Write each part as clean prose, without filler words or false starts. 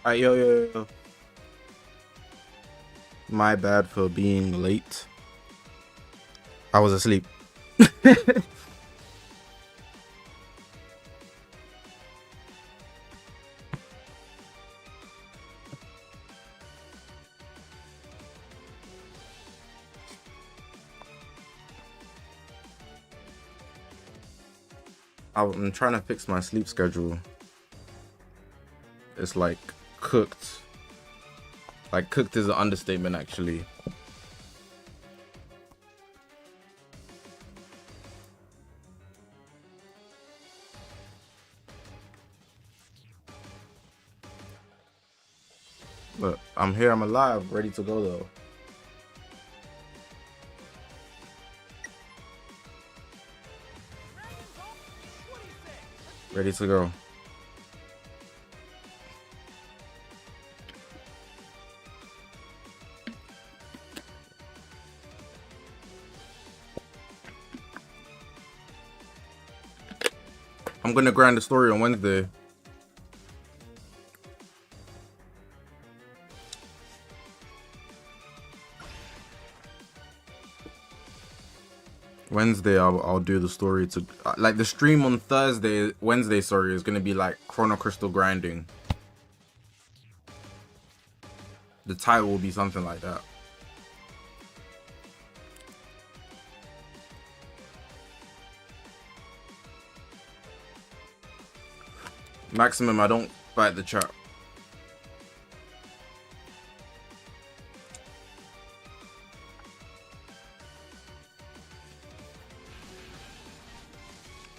Alright, yo. My bad for being late. I was asleep. I'm trying to fix my sleep schedule. It's like cooked. Like cooked is an understatement, actually. But I'm here, I'm alive, ready to go though. Ready to go. I'm gonna grind the story on Wednesday. Wednesday, I'll do the story to like the stream on Wednesday, sorry, is gonna be like Chrono Crystal grinding. The title will be something like that. Maximum, I don't fight the chat.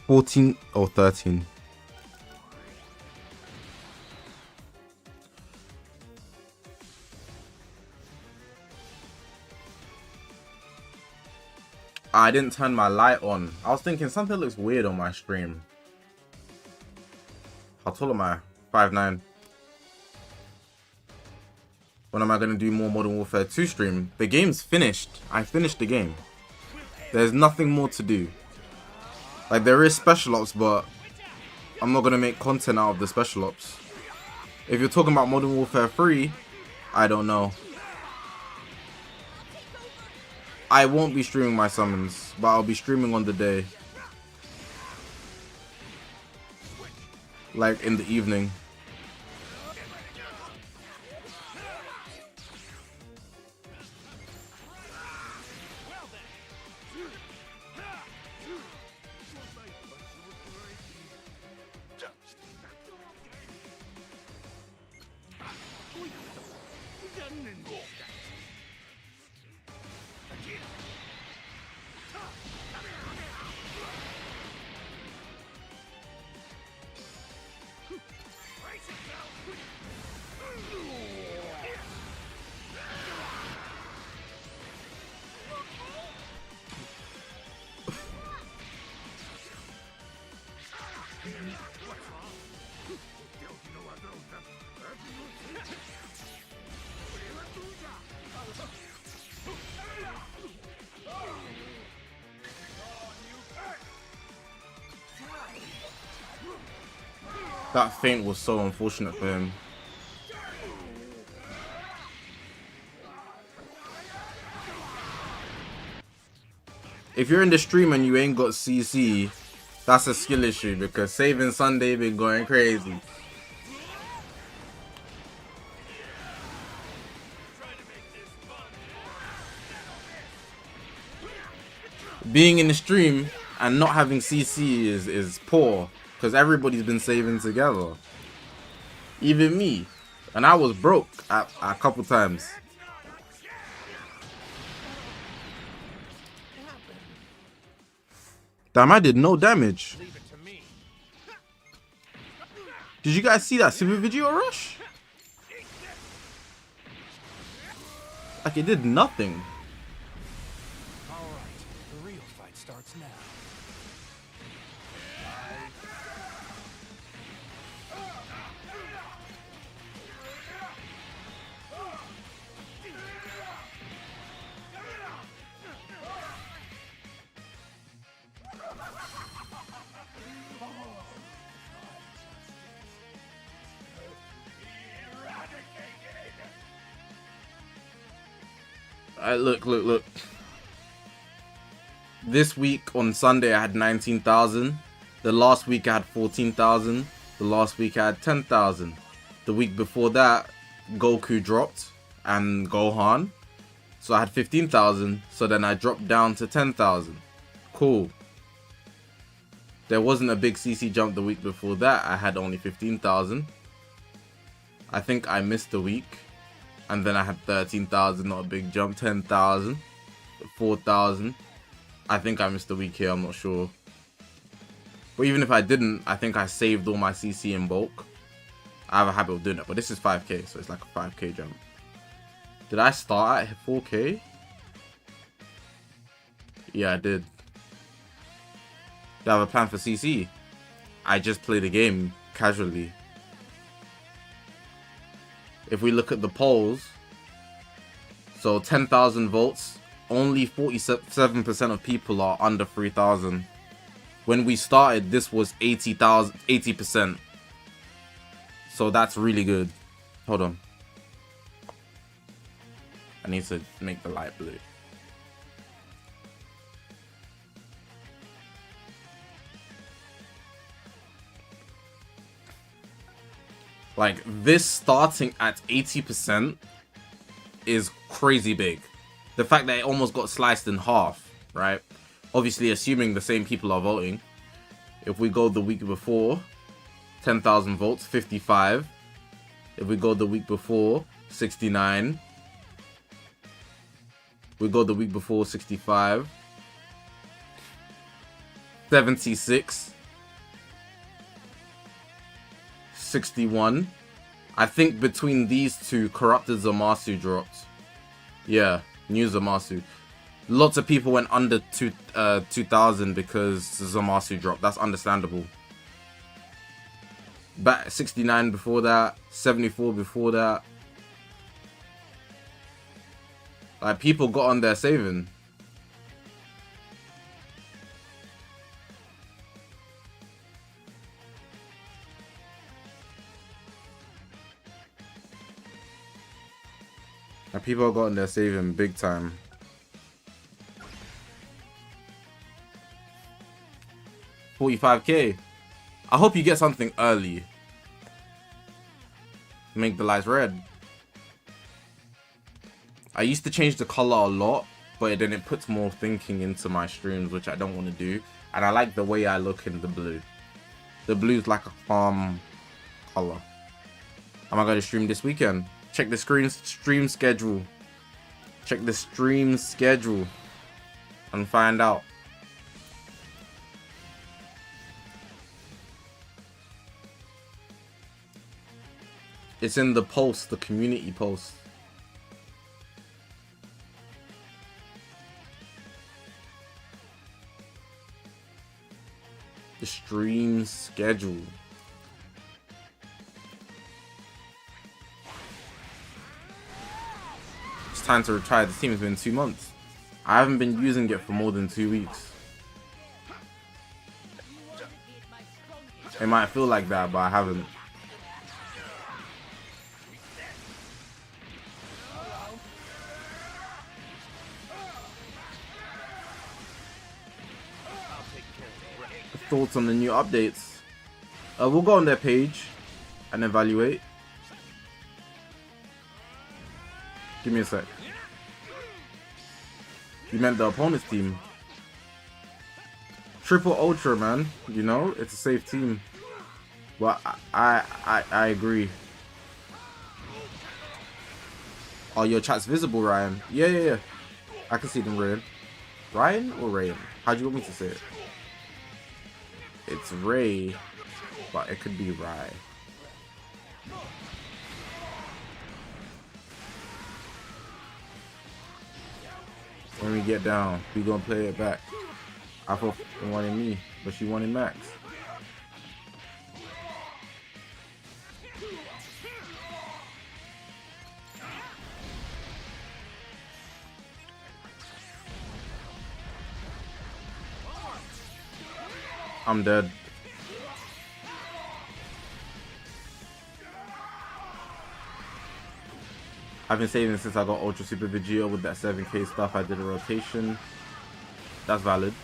$14 or $13. I didn't turn my light on. I was thinking something looks weird on my stream. How tall am I? 5'9". When am I gonna do more Modern Warfare 2 stream? The game's finished. I finished the game. There's nothing more to do. Like, there is special ops, but I'm not gonna make content out of the special ops. If you're talking about Modern Warfare 3, I don't know. I won't be streaming my summons, but I'll be streaming on the day. Like, in the evening. That feint was so unfortunate for him. If you're in the stream and you ain't got CC, that's a skill issue because Saving Sunday been going crazy. Being in the stream and not having CC is poor because everybody's been saving together. Even me. And I was broke a couple times. Damn, I did no damage. Did you guys see that super video rush? Like, it did nothing. Alright, the real fight starts now. Look. This week on Sunday I had 19,000. The last week I had 14,000. The last week I had 10,000. The week before that, Goku dropped and Gohan. So I had 15,000. So then I dropped down to 10,000. Cool. There wasn't a big CC jump the week before that. I had only 15,000. I think I missed the week. And then I had 13,000, not a big jump. 10,000. 4,000. I think I missed the week here, I'm not sure. But even if I didn't, I think I saved all my CC in bulk. I have a habit of doing that, but this is 5k, so it's like a 5k jump. Did I start at 4k? Yeah, I did. Did I have a plan for CC? I just play the game casually. If we look at the polls, so 10,000 votes, only 47% of people are under 3,000. When we started, this was 80%. So that's really good. Hold on. I need to make the light blue. Like, this starting at 80% is crazy big. The fact that it almost got sliced in half, right? Obviously, assuming the same people are voting. If we go the week before, 10,000 votes, 55. If we go the week before, 69. We go the week before, 65. 76. 61. I think between these two, Corrupted Zamasu dropped. Yeah, new Zamasu. Lots of people went under 2,000 because Zamasu dropped. That's understandable. Back 69 before that, 74 before that. Like, people got on there saving. Like, people got on there saving big time. $45k. I hope you get something early. Make the lights red. I used to change the color a lot, but then it puts more thinking into my streams, which I don't want to do. And I like the way I look in the blue. The blue's like a calm color. Am I going to stream this weekend? Check the stream schedule. Check the stream schedule and find out. It's in the post, the community post. The stream schedule. It's time to retire the team. It's been 2 months. I haven't been using it for more than 2 weeks. It might feel like that, but I haven't. Thoughts on the new updates? We'll go on their page and evaluate. Give me a sec. You meant the opponent's team. Triple Ultra, man. You know, it's a safe team. Well, I agree. Oh, your chat's visible, Ryan. Yeah. I can see them, Ryan. Ryan or Ryan? How do you want me to say it? It's Ray, but it could be Rye. When we get down, we gonna play it back. I thought she wanted me, but she wanted Max. I'm dead. I've been saving since I got Ultra Super Vegeta with that 7k stuff. I did a rotation. That's valid.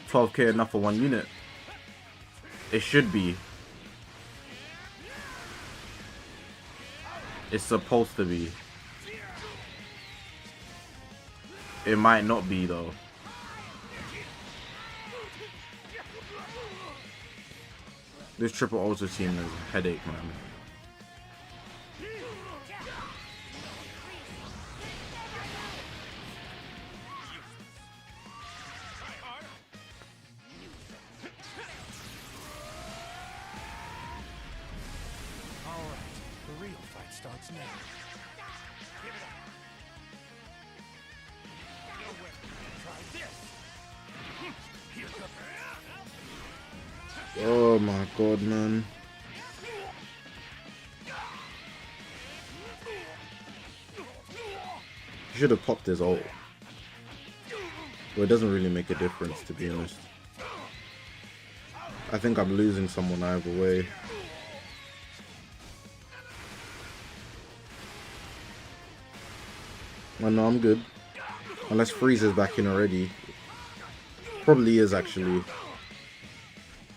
12k enough for one unit. It should be. It's supposed to be. It might not be though. This triple ultra team is a headache, man. Starts now. Give it up. Try this. Oh my god, man. Should have popped his ult. But it doesn't really make a difference, to be honest. I think I'm losing someone either way. Oh no, I'm good. Unless Frieza's back in already. Probably is, actually.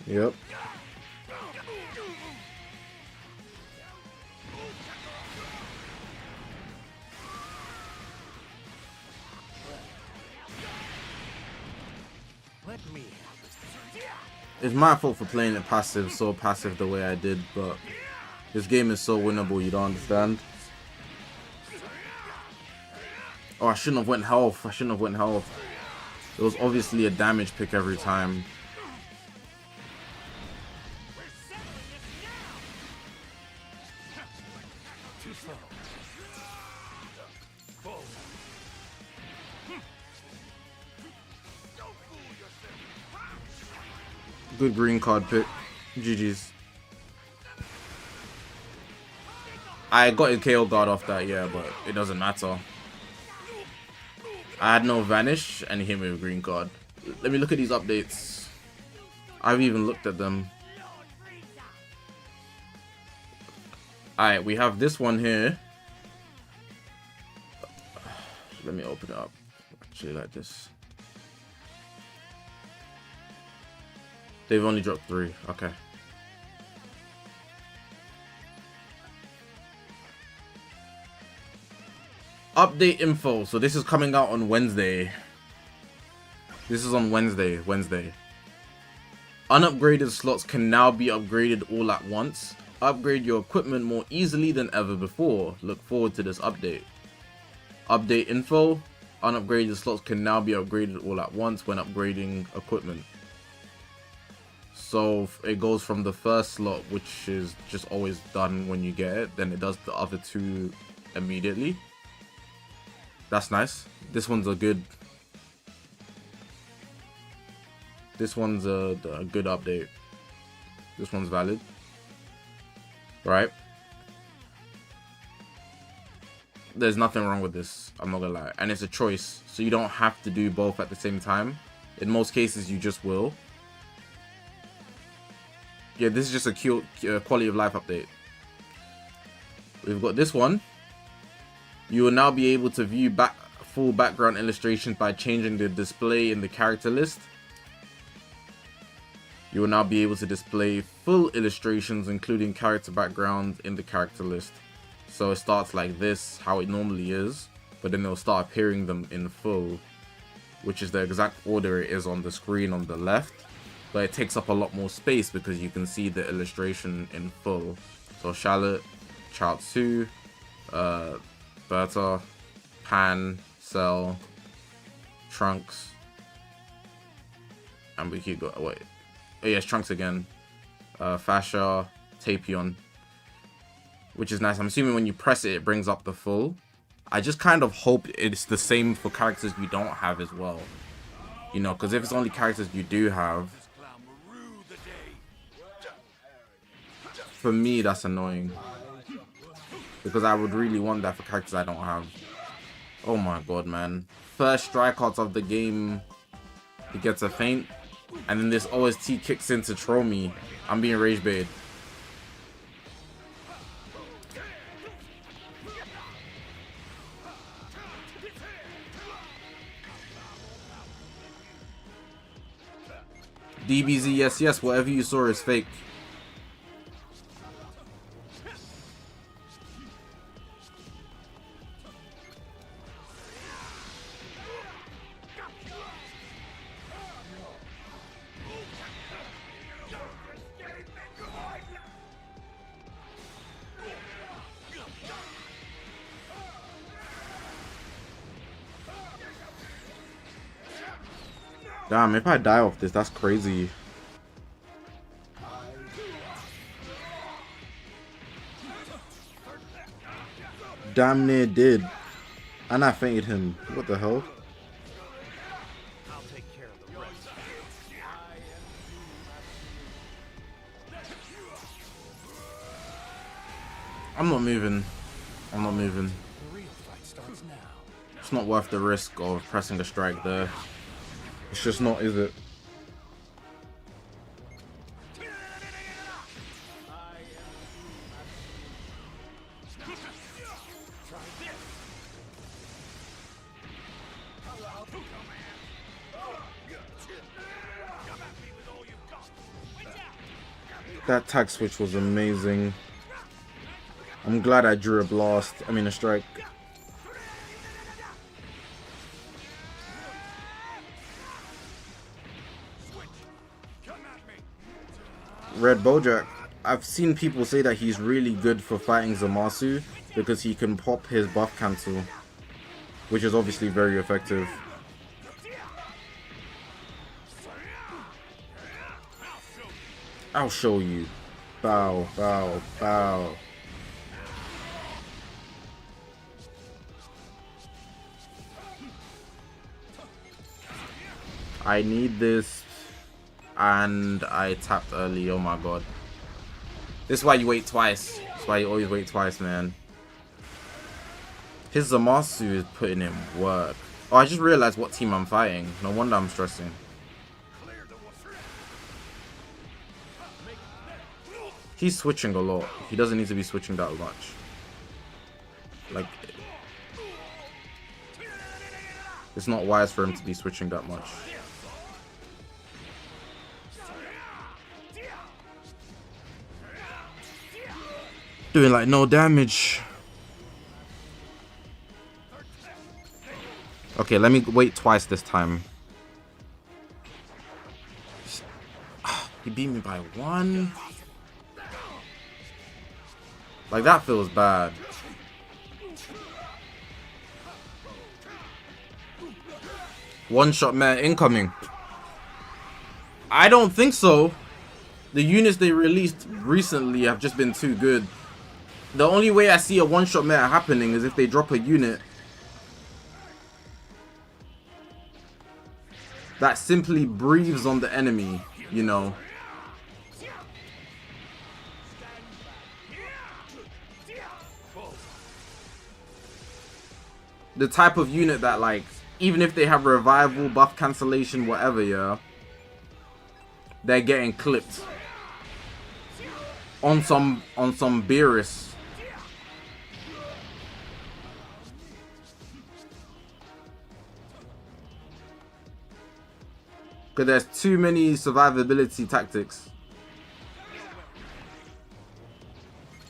Yep. It's my fault for playing it passive, so passive the way I did, but this game is so winnable, you don't understand. Oh, I shouldn't have went health. I shouldn't have went health. It was obviously a damage pick every time. Good green card pick. GG's. I got a KO guard off that, yeah, but it doesn't matter. I had no vanish and he hit me with a green card. Let me look at these updates. I've even looked at them. Alright, we have this one here. Let me open it up. Actually, like this. They've only dropped 3. Okay. Update info. So this is coming out on Wednesday. This is on Wednesday. Unupgraded slots can now be upgraded all at once. Upgrade your equipment more easily than ever before. Look forward to this update. Update info. Unupgraded slots can now be upgraded all at once when upgrading equipment. So it goes from the first slot, which is just always done when you get it, then it does the other 2 immediately. That's nice. This one's a good. This one's a good update. This one's valid, right? There's nothing wrong with this. I'm not gonna lie, and it's a choice, so you don't have to do both at the same time. In most cases, you just will. Yeah, this is just a cute quality of life update. We've got this one. You will now be able to view full background illustrations by changing the display in the character list. You will now be able to display full illustrations, including character background, in the character list. So it starts like this, how it normally is, but then it'll start appearing them in full, which is the exact order it is on the screen on the left. But it takes up a lot more space because you can see the illustration in full. So Charlotte, Chaozu, Berta, Pan, Cell, Trunks, and we keep going. Wait, oh yes, Trunks again. Fascia, Tapion, which is nice. I'm assuming when you press it, it brings up the full. I just kind of hope it's the same for characters you don't have as well. You know, because if it's only characters you do have, for me that's annoying. Because I would really want that for characters I don't have. Oh my god, man. First strikeouts of the game, he gets a feint, and then this OST kicks in to troll me. I'm being rage baited. DBZ, yes, yes. Whatever you saw is fake. Damn, if I die off this, that's crazy. Damn near did. And I fainted him. What the hell? I'll take care of the rest. I'm not moving. I'm not moving. The real fight starts now. It's not worth the risk of pressing a strike there. It's just not, is it? That tag switch was amazing. I'm glad I drew a blast. I mean a strike. Red Bojack. I've seen people say that he's really good for fighting Zamasu because he can pop his buff cancel, which is obviously very effective. I'll show you. Bow, bow, bow. I need this, and I tapped early. Oh my god. This is why you wait twice. That's why you always wait twice, man. His Zamasu is putting in work. Oh, I just realized what team I'm fighting. No wonder I'm stressing. He's switching a lot. He doesn't need to be switching that much. Like, it's not wise for him to be switching that much. Doing like no damage. Okay, let me wait twice this time. He beat me by 1. Like, that feels bad. One-shot man incoming. I don't think so. The units they released recently have just been too good. The only way I see a one-shot meta happening is if they drop a unit that simply breathes on the enemy, you know. The type of unit that, like, even if they have revival, buff cancellation, whatever, yeah, they're getting clipped on some Beerus. Because there's too many survivability tactics.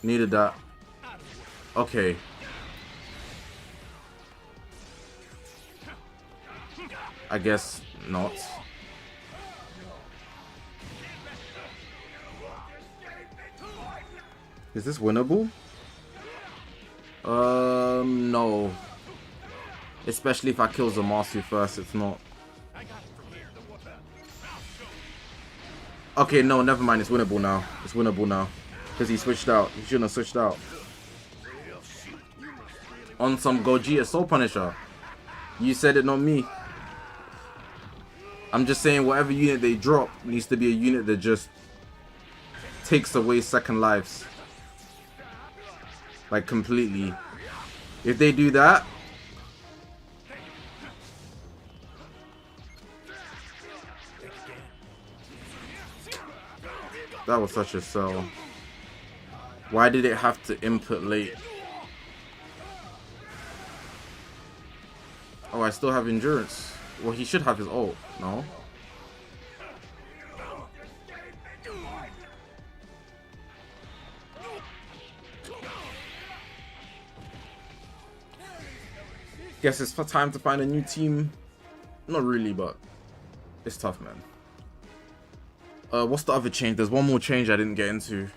Needed that. Okay. I guess not. Is this winnable? No. Especially if I kill Zamasu first, it's not. Okay, no, never mind. It's winnable now. It's winnable now. Because he switched out. He shouldn't have switched out. On some Gogeta Soul Punisher. You said it, not me. I'm just saying whatever unit they drop needs to be a unit that just takes away second lives. Like, completely. If they do that, that was such a sell. Why did it have to input late? Oh, I still have endurance. Well, he should have his ult, no? Guess it's for time to find a new team. Not really, but it's tough, man. What's the other change? There's one more change I didn't get into.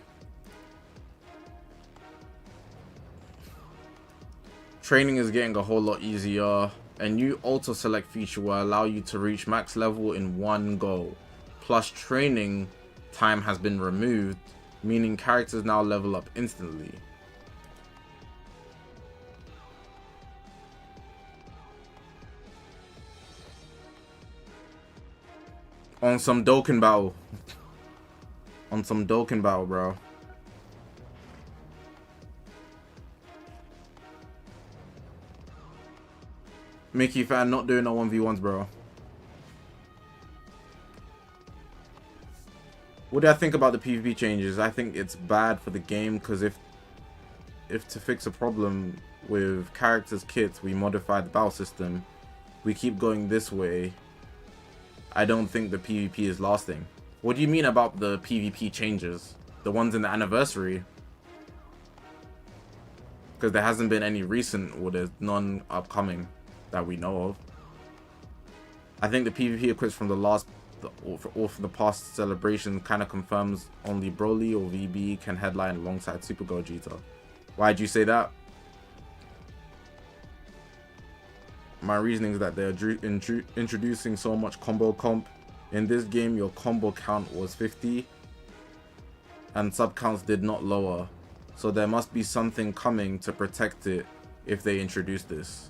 Training is getting a whole lot easier. A new auto select feature will allow you to reach max level in one go. Plus training time has been removed, meaning characters now level up instantly. On some Dokkan battle. On some Dokkan battle, bro. Mickey fan not doing no 1v1s, bro. What do I think about the PvP changes? I think it's bad for the game because if to fix a problem with characters' kits, we modify the battle system. We keep going this way. I don't think the PvP is lasting. What do you mean about the PvP changes? The ones in the anniversary? Because there hasn't been any recent, or there's none upcoming that we know of. I think the PvP equips from the last or for the past celebration kind of confirms only Broly or VB can headline alongside Super Gogeta. Why'd you say that? My reasoning is that they're introducing so much combo comp. In this game, your combo count was 50 and sub counts did not lower. So there must be something coming to protect it if they introduce this.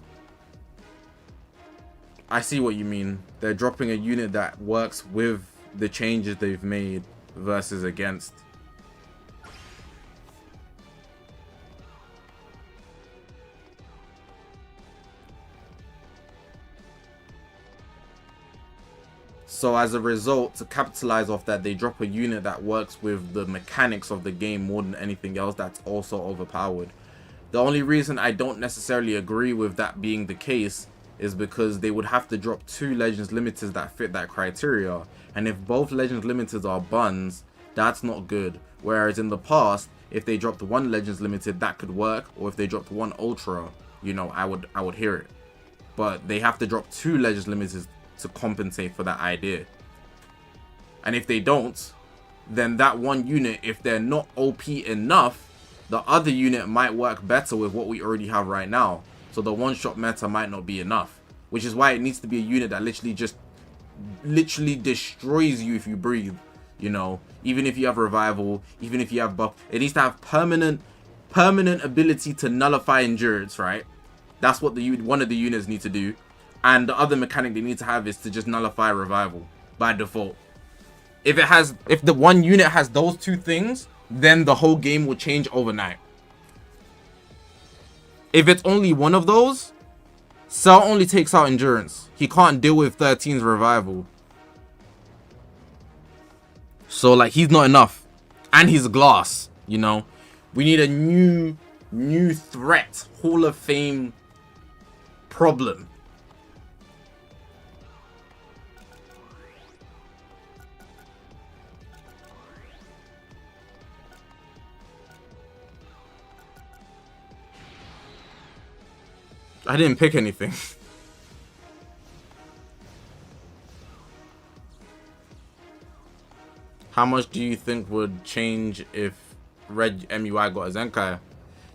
I see what you mean. They're dropping a unit that works with the changes they've made versus against. So as a result, to capitalize off that, they drop a unit that works with the mechanics of the game more than anything else that's also overpowered. The only reason I don't necessarily agree with that being the case is because they would have to drop 2 Legends Limiteds that fit that criteria. And if both Legends Limiteds are buns, that's not good. Whereas in the past, if they dropped 1 Legends Limited, that could work. Or if they dropped 1 Ultra, you know, I would hear it. But they have to drop 2 Legends Limiteds to compensate for that idea. And if they don't, then that one unit, if they're not OP enough, the other unit might work better with what we already have right now. So the one-shot meta might not be enough, which is why it needs to be a unit that literally destroys you if you breathe. You know, even if you have revival, even if you have buff, it needs to have permanent ability to nullify endurance, right? That's what one of the units need to do. And the other mechanic they need to have is to just nullify revival by default. If the one unit has those 2 things, then the whole game will change overnight. If it's only one of those, Cell only takes out endurance. He can't deal with 13's revival. So like he's not enough. And he's glass, you know. We need a new threat, Hall of Fame problem. I didn't pick anything. How much do you think would change if Red MUI got a Zenkai?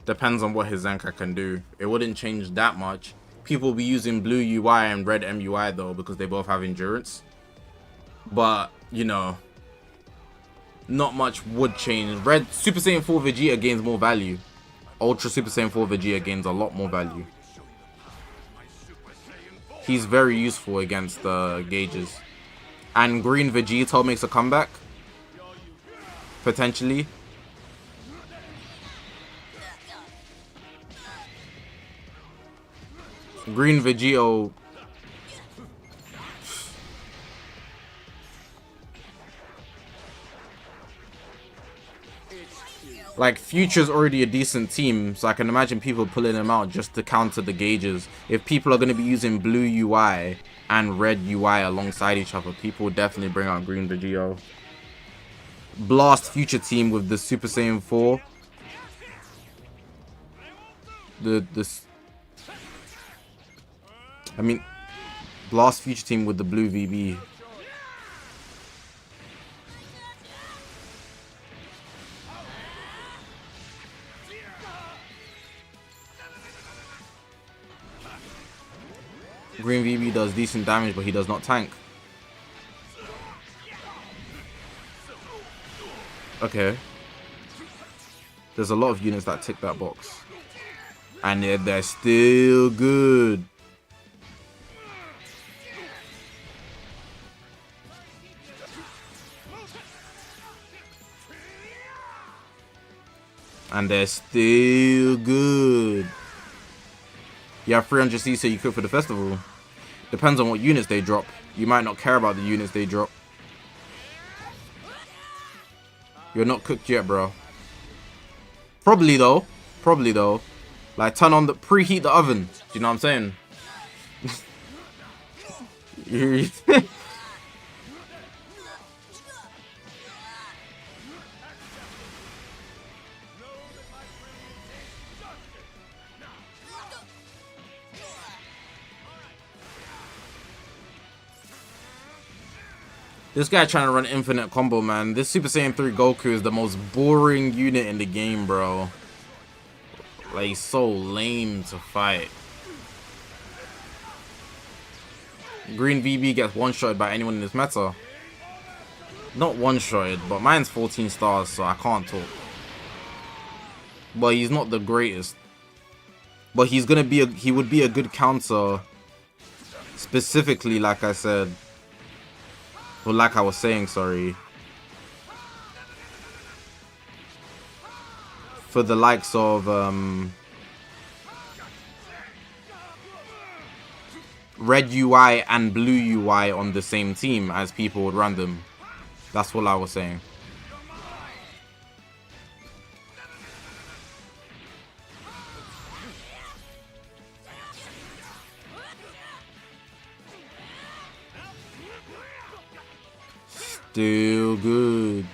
Depends on what his Zenkai can do. It wouldn't change that much. People will be using Blue UI and Red MUI though because they both have endurance. But, you know, not much would change. Red Super Saiyan 4 Vegeta gains more value. Ultra Super Saiyan 4 Vegeta gains a lot more value. He's very useful against gauges. And Green Vegito makes a comeback. Potentially. Green Vegito. Like, Future's already a decent team, so I can imagine people pulling him out just to counter the gauges. If people are going to be using Blue UI and Red UI alongside each other, people will definitely bring out Green Vegito. Blast Future team with the Super Saiyan 4. I mean, Blast Future Team with the blue VB. Green VB does decent damage, but he does not tank. Okay. There's a lot of units that tick that box. And they're still good. And they're still good. You have 300 C, so you cook for the festival. Depends on what units they drop. You might not care about the units they drop. You're not cooked yet, bro. Probably though. Probably though. Like, turn on the... preheat the oven. Do you know what I'm saying? This guy trying to run infinite combo, man. This Super Saiyan 3 Goku is the most boring unit in the game, bro. Like, he's so lame to fight. Green VB gets one-shotted by anyone in this meta. Not one-shotted, but mine's 14 stars, so I can't talk. But he's not the greatest. But he's gonna be he would be a good counter. Specifically, like I said. Well, like I was saying, sorry. For the likes of red UI and blue UI on the same team as people would run them. That's what I was saying. Still good.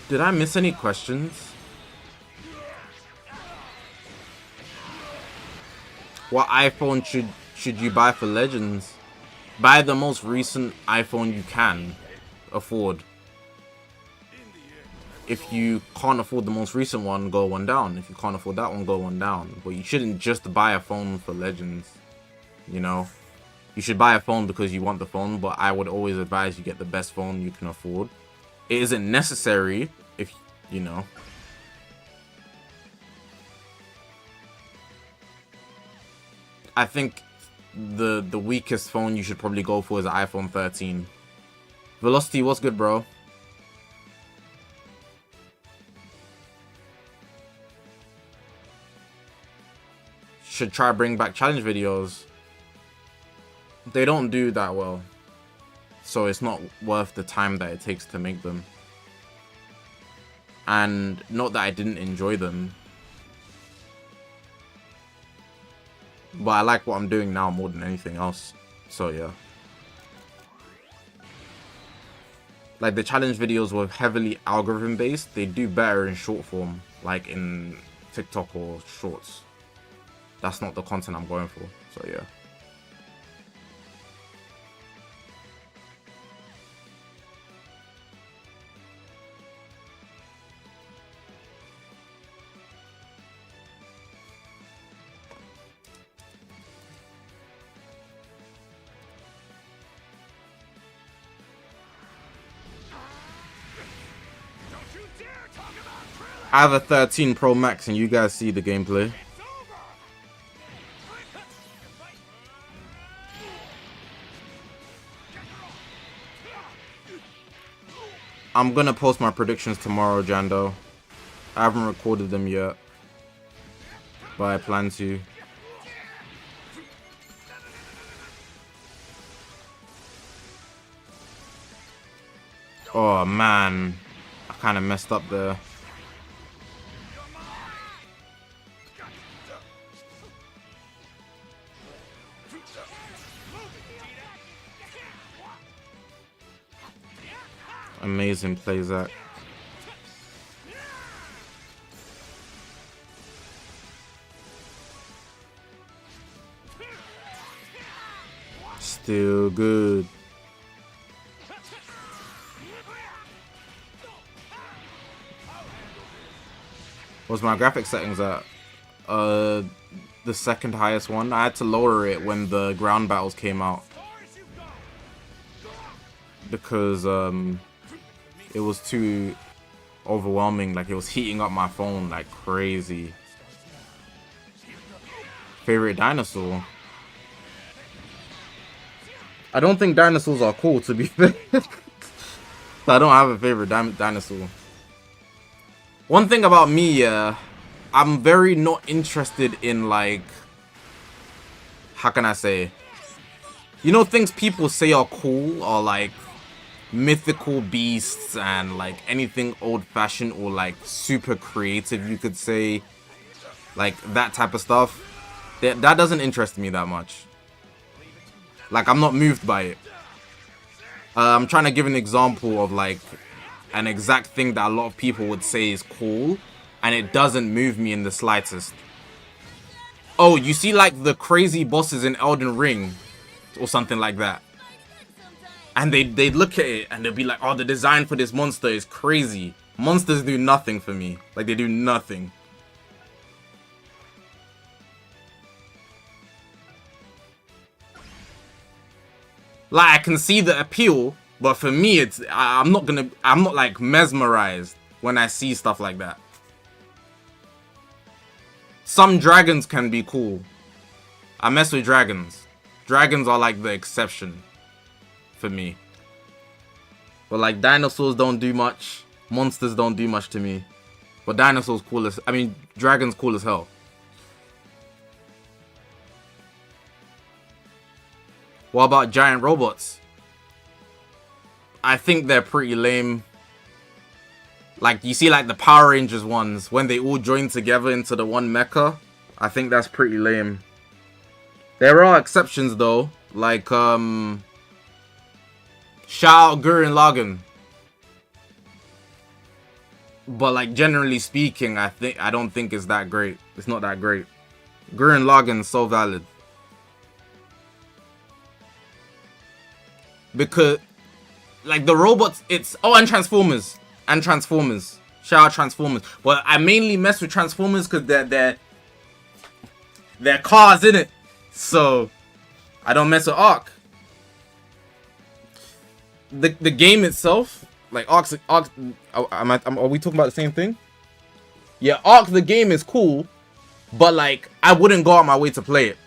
Did I miss any questions? What iPhone should you buy for Legends? Buy the most recent iPhone you can afford. If you can't afford the most recent one, go one down. If you can't afford that one, go one down. But you shouldn't just buy a phone for Legends. You know? You should buy a phone because you want the phone, but I would always advise you get the best phone you can afford. It isn't necessary if, you know. I think the weakest phone you should probably go for is an iPhone 13. Velocity, what's good, bro? Should try bring back challenge videos. They don't do that well. So it's not worth the time that it takes to make them. And not that I didn't enjoy them. But I like what I'm doing now more than anything else. So yeah. Like the challenge videos were heavily algorithm based. They do better in short form. Like in TikTok or shorts. That's not the content I'm going for. So yeah. I have a 13 Pro Max and you guys see the gameplay. I'm gonna post my predictions tomorrow, Jando. I haven't recorded them yet, but I plan to. Oh man, I kind of messed up there. amazing play, Zach. Still good. What's my graphics settings at? The second highest one. I had to lower it when the ground battles came out because it was too overwhelming. Like, it was heating up my phone like crazy. Favorite dinosaur? I don't think dinosaurs are cool, to be fair. I don't have a favorite dinosaur. One thing about me, I'm very not interested in, like, how can I say? You know, things people say are cool, or like mythical beasts and like anything old-fashioned or like super creative, you could say. Like that type of stuff. That doesn't interest me that much. Like, I'm not moved by it. I'm trying to give an example of like an exact thing that a lot of people would say is cool, and it doesn't move me in the slightest. Oh, you see like the crazy bosses in Elden Ring or something like that, and they'd look at it and they'd be like, oh, the design for this monster is crazy. Monsters do nothing for me. Like, they do nothing. Like, I can see the appeal, but for me, I'm not like mesmerized when I see stuff like that. Some dragons can be cool. I mess with dragons. Dragons are like the exception for me. But like, dinosaurs don't do much. Monsters don't do much to me. But dinosaurs cool as, I mean, dragons cool as hell. What about giant robots? I think they're pretty lame. Like, you see like the Power Rangers ones, when they all join together into the one mecha. I think that's pretty lame. There are exceptions though. Like, shout out Gurren Lagann. But like, generally speaking, I don't think it's that great. It's not that great. Gurren Lagann is so valid. Because like the robots, it's and Transformers. And Transformers. Shout out Transformers. But I mainly mess with Transformers because they're cars, innit? So I don't mess with Ark. The game itself, like Ark, are we talking about the same thing? Yeah, Ark the game is cool, but like, I wouldn't go out my way to play it.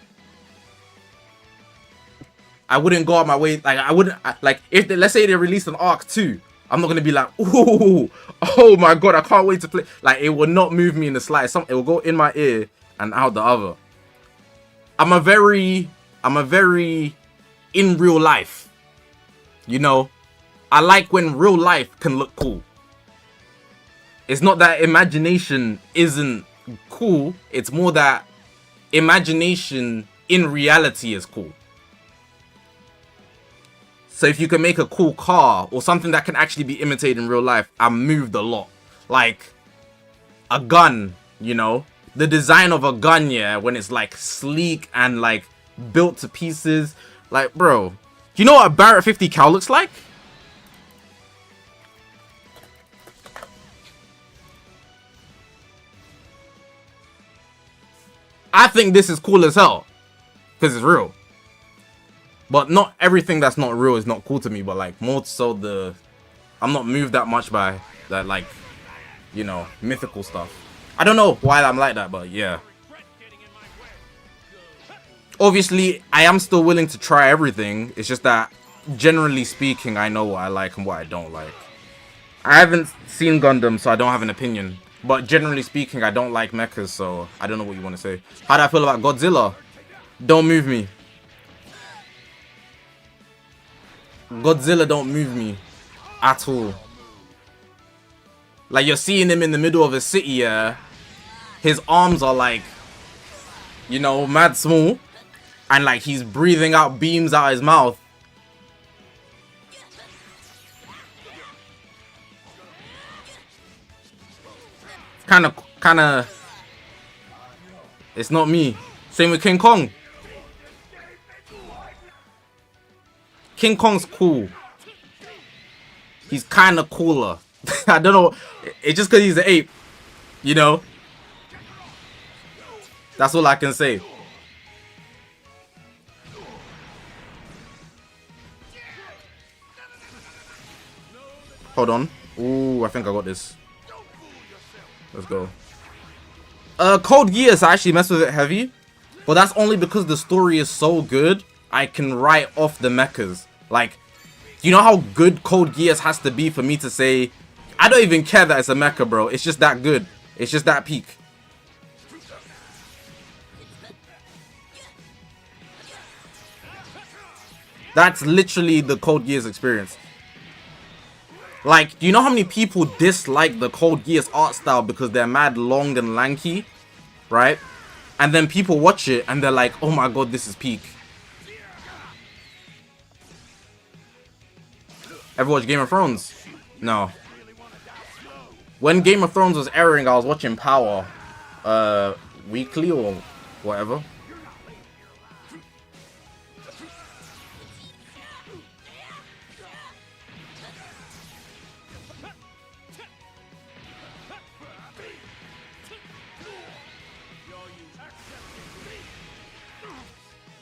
I wouldn't go out my way, like, I wouldn't, like, if let's say they released an Ark 2, I'm not gonna be like, ooh, oh my god, I can't wait to play. Like, it will not move me in the slightest. It will go in my ear and out the other. I'm a very in real life. You know, I like when real life can look cool. It's not that imagination isn't cool. It's more that imagination in reality is cool. So if you can make a cool car or something that can actually be imitated in real life, I'm moved a lot. Like a gun, you know, the design of a gun, yeah, when it's like sleek and like built to pieces. Like, bro, do you know what a Barrett 50 cal looks like? I think this is cool as hell because it's real. But not everything that's not real is not cool to me. But like, more so I'm not moved that much by that, like, you know, mythical stuff. I don't know why I'm like that, but yeah. Obviously, I am still willing to try everything. It's just that, generally speaking, I know what I like and what I don't like. I haven't seen Gundam, so I don't have an opinion. But generally speaking, I don't like mechas, so I don't know what you want to say. How do I feel about Godzilla? Don't move me. Godzilla don't move me at all. Like, you're seeing him in the middle of a city, yeah. His arms are like, you know, mad small. And like, he's breathing out beams out his mouth. Kind of. It's not me. Same with King Kong. King Kong's cool. He's kind of cooler. I don't know. It's just because he's an ape. You know? That's all I can say. Hold on. Ooh, I think I got this. Let's go. Code Geass, I actually mess with it heavy. But that's only because the story is so good, I can write off the mechas. Like, you know how good Code Geass has to be for me to say, I don't even care that it's a mecha, bro. It's just that good. It's just that peak. That's literally the Code Geass experience. Like, do you know how many people dislike the Code Geass art style because they're mad long and lanky, right? And then people watch it and they're like, oh my god, this is peak. Ever watch Game of Thrones? No. When Game of Thrones was airing, I was watching Power weekly or whatever.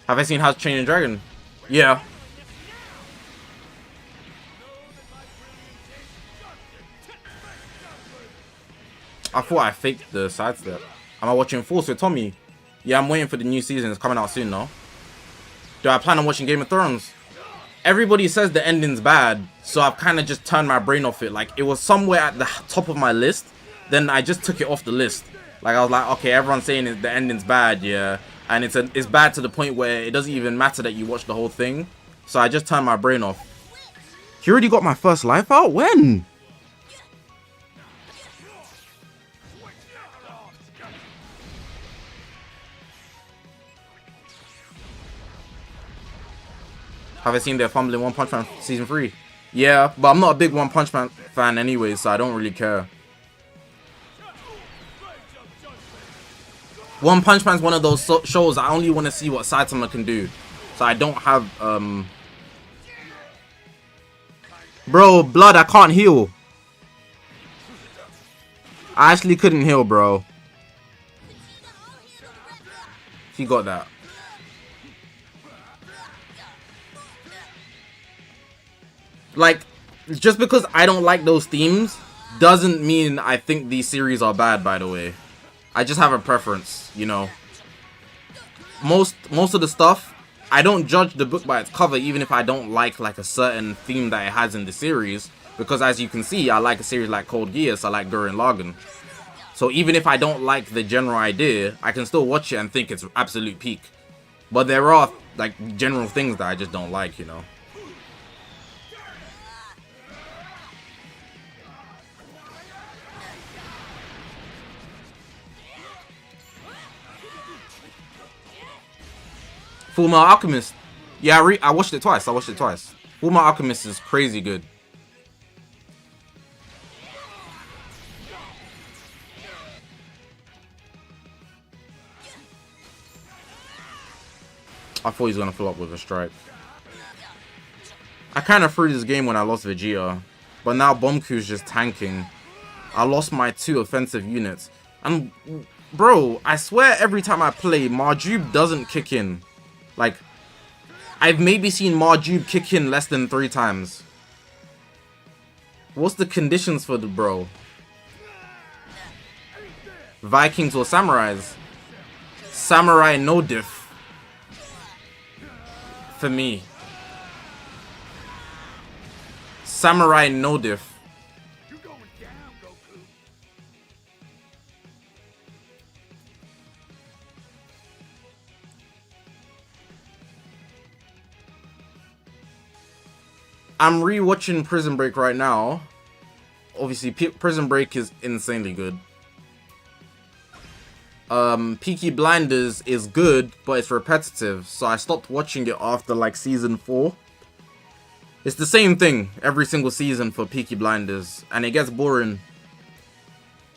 Have I seen How to Train Your Dragon? Yeah. I thought I faked the sidestep. Am I watching Force with Tommy? Yeah, I'm waiting for the new season. It's coming out soon, though. Do I plan on watching Game of Thrones? Everybody says the ending's bad, so I've kind of just turned my brain off it. Like, it was somewhere at the top of my list, then I just took it off the list. Like, I was like, okay, everyone's saying the ending's bad, yeah. And it's bad to the point where it doesn't even matter that you watch the whole thing. So I just turned my brain off. You already got my first life out? When? Have I seen they're fumbling One Punch Man Season 3? Yeah, but I'm not a big One Punch Man fan anyway, so I don't really care. One Punch Man's one of those shows I only want to see what Saitama can do. So I don't have, Bro, blood, I can't heal. I actually couldn't heal, bro. He got that. Like, just because I don't like those themes doesn't mean I think these series are bad, by the way. I just have a preference, you know. Most of the stuff, I don't judge the book by its cover, even if I don't like a certain theme that it has in the series. Because as you can see, I like a series like Code Geass, I like Gurren Lagann. So even if I don't like the general idea, I can still watch it and think it's absolute peak. But there are, like, general things that I just don't like, you know. Fullmetal Alchemist. Yeah, I watched it twice. Fullmetal Alchemist is crazy good. I thought he was going to fill up with a strike. I kind of threw this game when I lost Vegeta. But now Bomku's just tanking. I lost my 2 offensive units. And, bro, I swear every time I play, Marjube doesn't kick in. Like, I've maybe seen Marjube kick in less than 3 times. What's the conditions for the bro? Vikings or Samurais? Samurai no diff. For me. Samurai no diff. I'm rewatching Prison Break right now. Obviously, Prison Break is insanely good. Peaky Blinders is good, but it's repetitive, so I stopped watching it after like season 4. It's the same thing every single season for Peaky Blinders, and it gets boring.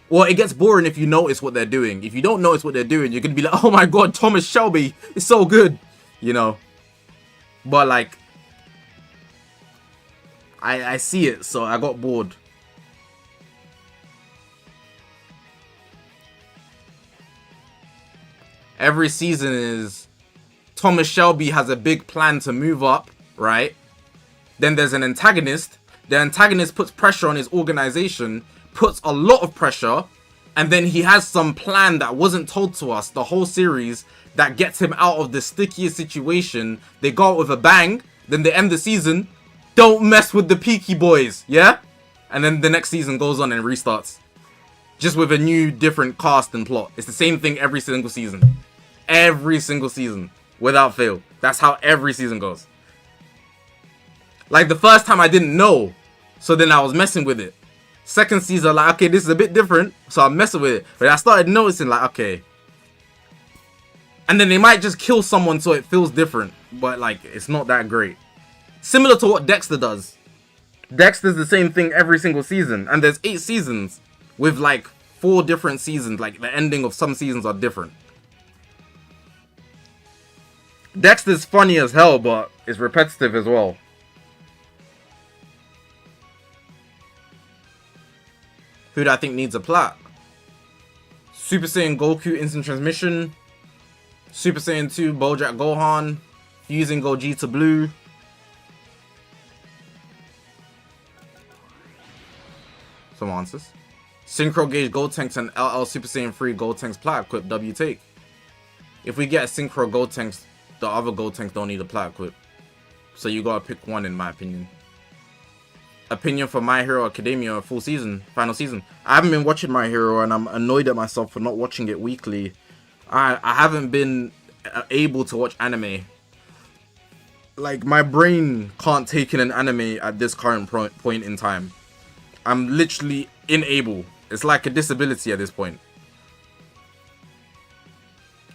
Or it gets boring if you notice what they're doing. If you don't notice what they're doing, you're going to be like, oh my god, Thomas Shelby is so good. You know. But like, I see it, so I got bored. Every season is Thomas Shelby has a big plan to move up, right? Then there's an antagonist. The antagonist puts pressure on his organization, puts a lot of pressure, and then he has some plan that wasn't told to us the whole series that gets him out of the stickiest situation. They go out with a bang, then they end the season. Don't mess with the Peaky Boys, yeah? And then the next season goes on and restarts. Just with a new, different cast and plot. It's the same thing every single season. Every single season. Without fail. That's how every season goes. Like, the first time I didn't know, so then I was messing with it. Second season, like, okay, this is a bit different, so I'm messing with it. But I started noticing, like, okay. And then they might just kill someone so it feels different. But, like, it's not that great. Similar to what Dexter does. Dexter's the same thing every single season. And there's 8 seasons with, like, 4 different seasons. Like, the ending of some seasons are different. Dexter's funny as hell, but it's repetitive as well. Who do I think needs a plat? Super Saiyan Goku Instant Transmission. Super Saiyan 2 Bojack Gohan. Fusing Gogeta Blue. Some answers. Synchro Gauge Gotenks and LL Super Saiyan 3 Gotenks plat equip. W take. If we get a Synchro Gotenks, the other Gotenks don't need a plat equip. So you gotta pick one, in my opinion. Opinion for My Hero Academia full season, final season. I haven't been watching My Hero and I'm annoyed at myself for not watching it weekly. I haven't been able to watch anime. Like, my brain can't take in an anime at this current point in time. I'm literally unable. It's like a disability at this point.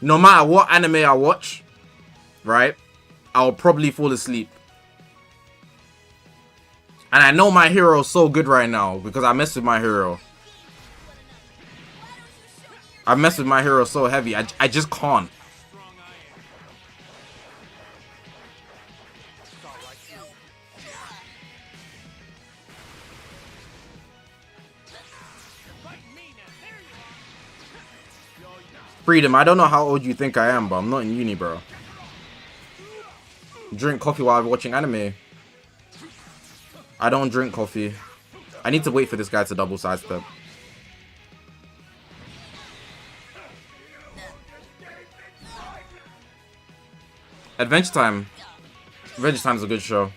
No matter what anime I watch, right, I'll probably fall asleep. And I know My Hero is so good right now because I mess with My Hero. I mess with My Hero so heavy. I just can't. Freedom, I don't know how old you think I am, but I'm not in uni, bro. Drink coffee while I'm watching anime. I don't drink coffee. I need to wait for this guy to double sidestep. Adventure Time. Adventure Time's a good show.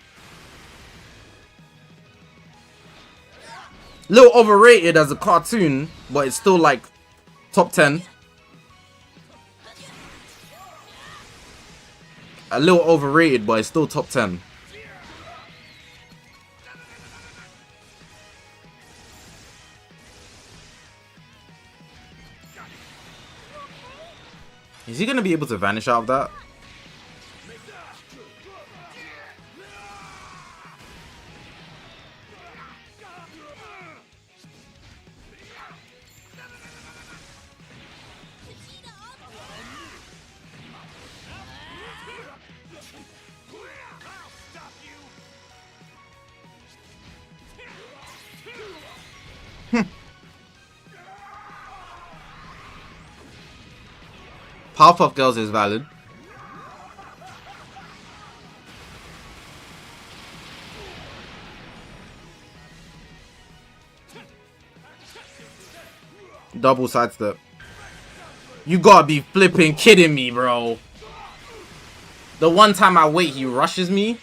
Little overrated as a cartoon, but it's still like top 10. A little overrated, but it's still top 10. Is he gonna be able to vanish out of that? Powerpuff Girls is valid. Double sidestep. You gotta be flipping kidding me, bro. The one time I wait, he rushes me.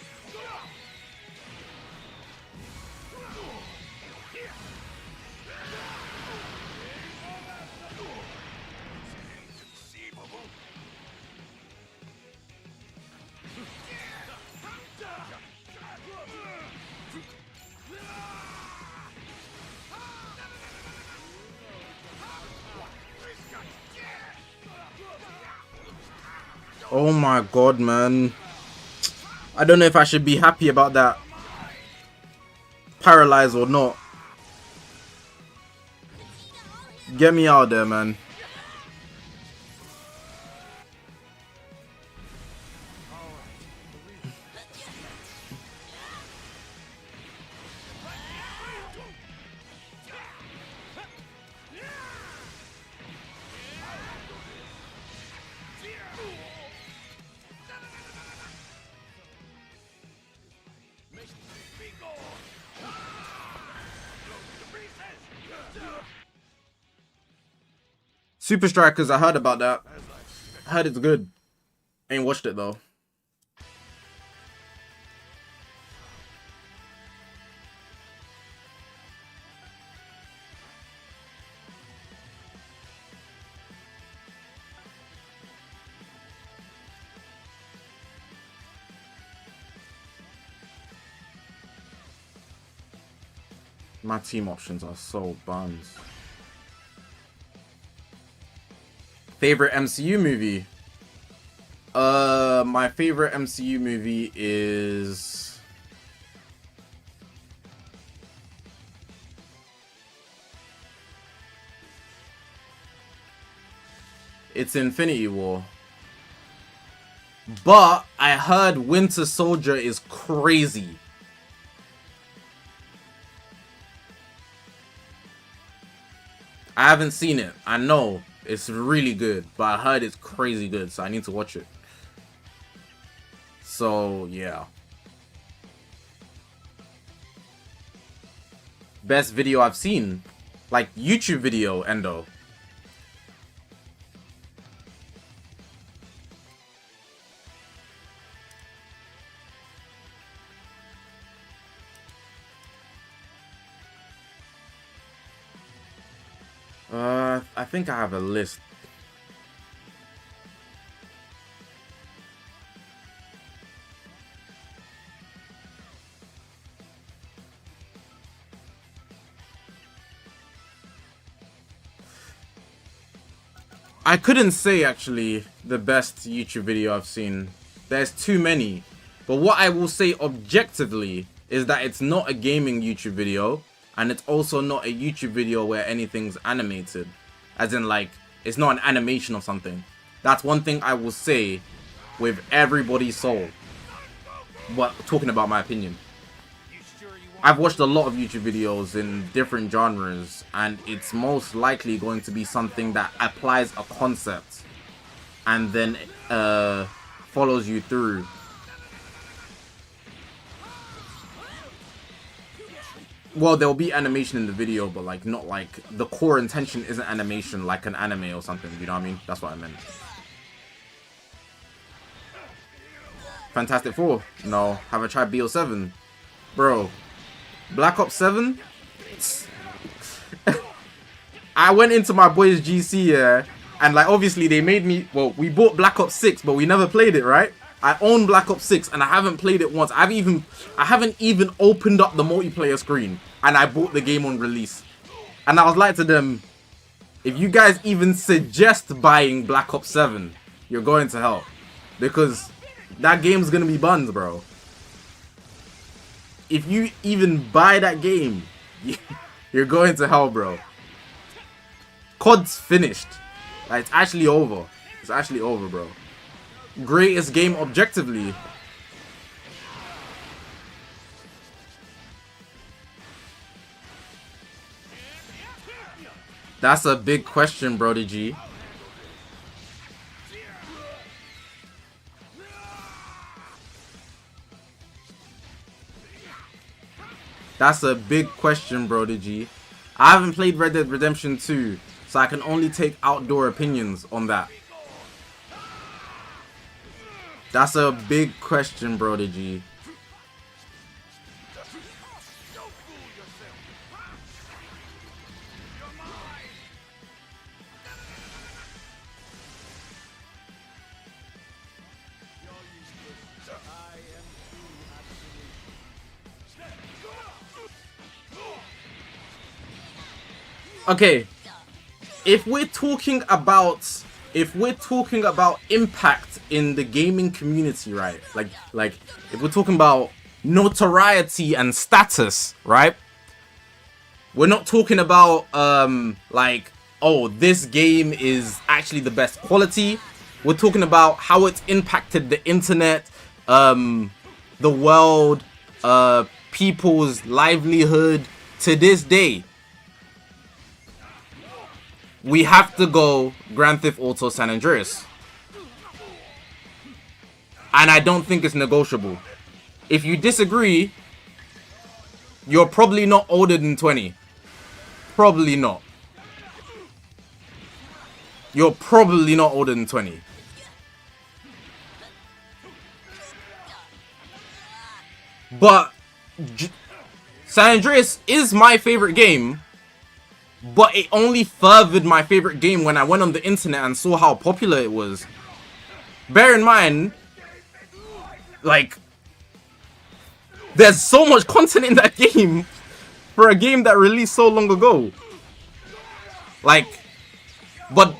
Oh my god, man. I don't know if I should be happy about that. Paralyzed or not. Get me out there, man. Super Strikers, I heard about that. I heard it's good. Ain't watched it though. My team options are so buns. Favorite MCU movie? My favorite MCU movie is... It's Infinity War. But I heard Winter Soldier is crazy. I haven't seen it. I know. It's really good, but I heard it's crazy good, so I need to watch it. So, yeah. Best video I've seen? Like, YouTube video, Endo. I think I have a list. I couldn't say actually the best YouTube video I've seen. There's too many. But what I will say objectively is that it's not a gaming YouTube video, and it's also not a YouTube video where anything's animated. As in, like, it's not an animation or something. That's one thing I will say with everybody's soul. But talking about my opinion. I've watched a lot of YouTube videos in different genres, and it's most likely going to be something that applies a concept and then follows you through. Well, there'll be animation in the video, but like not like the core intention isn't animation like an anime or something. You know what I mean? That's what I meant. Fantastic Four? No. Have I tried BO7? Bro. Black Ops 7? I went into my boys GC, yeah, and like obviously they made me, well, we bought Black Ops 6, but we never played it, right? I own Black Ops 6 and I haven't played it once. I haven't even opened up the multiplayer screen, and I bought the game on release. And I was like to them, if you guys even suggest buying Black Ops 7, you're going to hell. Because that game's gonna be buns, bro. If you even buy that game, you're going to hell, bro. COD's finished. Like, it's actually over. It's actually over, bro. Greatest game objectively. That's a big question, Brody G. That's a big question, Brody G. I haven't played Red Dead Redemption 2, so I can only take outdoor opinions on that. That's a big question, Brody G. Okay, if we're talking about impact in the gaming community, right? Like if we're talking about notoriety and status, right? We're not talking about like oh, this game is actually the best quality. We're talking about how it's impacted the internet, the world, people's livelihood to this day. We have to go Grand Theft Auto San Andreas. And I don't think it's negotiable. If you disagree, you're probably not older than 20. Probably not. You're probably not older than 20. But San Andreas is my favorite game. But it only furthered my favorite game when I went on the internet and saw how popular it was. Bear in mind, like, there's so much content in that game for a game that released so long ago. Like, but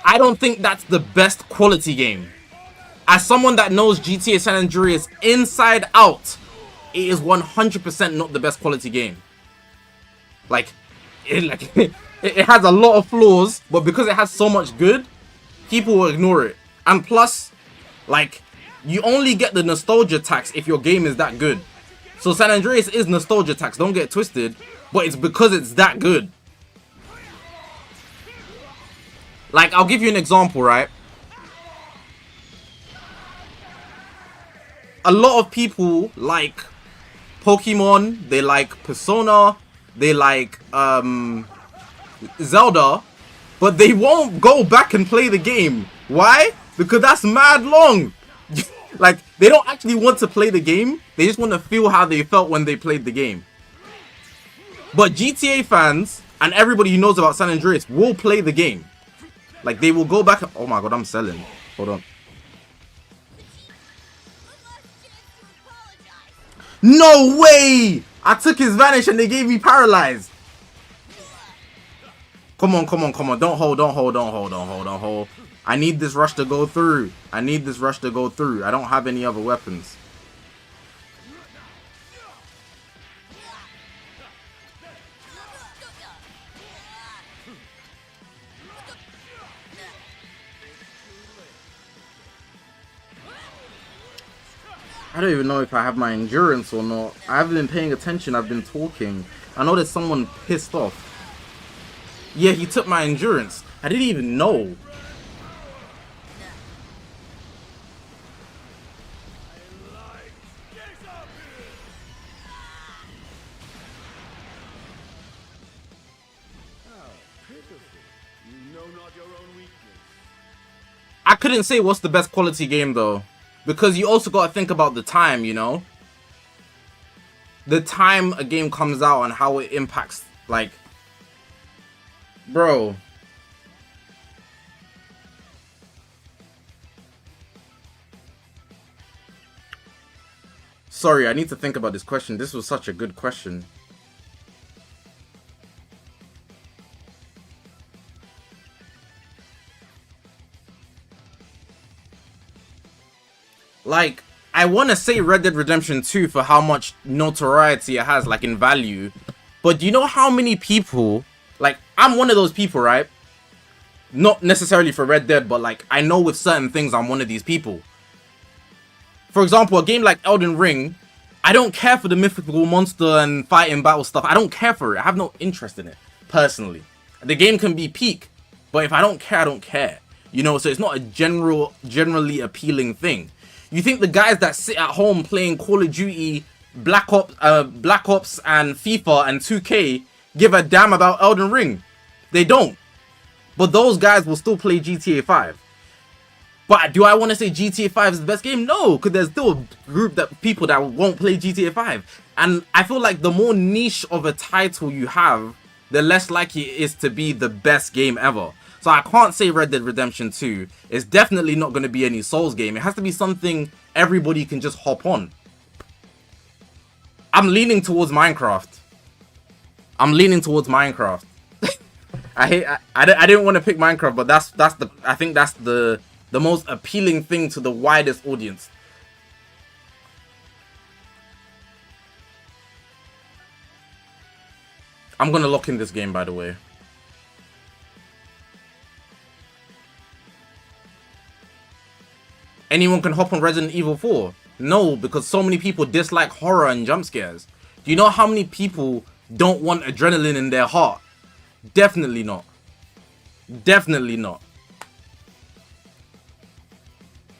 I don't think that's the best quality game. As someone that knows GTA San Andreas inside out, it is 100% not the best quality game. Like, it has a lot of flaws, but because it has so much good, people will ignore it. And plus, like, you only get the nostalgia tax if your game is that good. So San Andreas is nostalgia tax, don't get it twisted, but it's because it's that good. Like, I'll give you an example, right? A lot of people like Pokemon, they like Persona, they like Zelda, but they won't go back and play the game. Why? Because that's mad long. Like, they don't actually want to play the game, they just want to feel how they felt when they played the game. But GTA fans and everybody who knows about San Andreas will play the game. Like, they will go back and, oh my god, I'm selling. Hold on. No way! I took his vanish and they gave me paralyzed. Come on, come on, come on. Don't hold, don't hold, don't hold, don't hold, don't hold. I need this rush to go through. I need this rush to go through. I don't have any other weapons. I don't even know if I have my endurance or not. I haven't been paying attention. I've been talking. I know there's someone pissed off. Yeah, he took my endurance. I didn't even know. I couldn't say what's the best quality game though. Because you also got to think about the time, you know? The time a game comes out and how it impacts, like... Bro. Sorry, I need to think about this question. This was such a good question. Like, I want to say Red Dead Redemption 2 for how much notoriety it has, like, in value. But do you know how many people, like, I'm one of those people, right? Not necessarily for Red Dead, but, like, I know with certain things I'm one of these people. For example, a game like Elden Ring, I don't care for the mythical monster and fighting battle stuff. I don't care for it. I have no interest in it, personally. The game can be peak, but if I don't care, I don't care. You know, so it's not a generally appealing thing. You think the guys that sit at home playing Call of Duty, Black Ops and FIFA and 2K give a damn about Elden Ring? They don't. But those guys will still play GTA 5. But do I want to say GTA 5 is the best game? No, because there's still a group of people that won't play GTA 5. And I feel like the more niche of a title you have, the less likely it is to be the best game ever. So I can't say Red Dead Redemption 2. It's definitely not going to be any Souls game. It has to be something everybody can just hop on. I'm leaning towards Minecraft. I'm leaning towards Minecraft. I didn't want to pick Minecraft, but I think that's the most appealing thing to the widest audience. I'm gonna lock in this game, by the way. anyone can hop on Resident Evil 4? No, because so many people dislike horror and jump scares. Do you know how many people don't want adrenaline in their heart? Definitely not. Definitely not.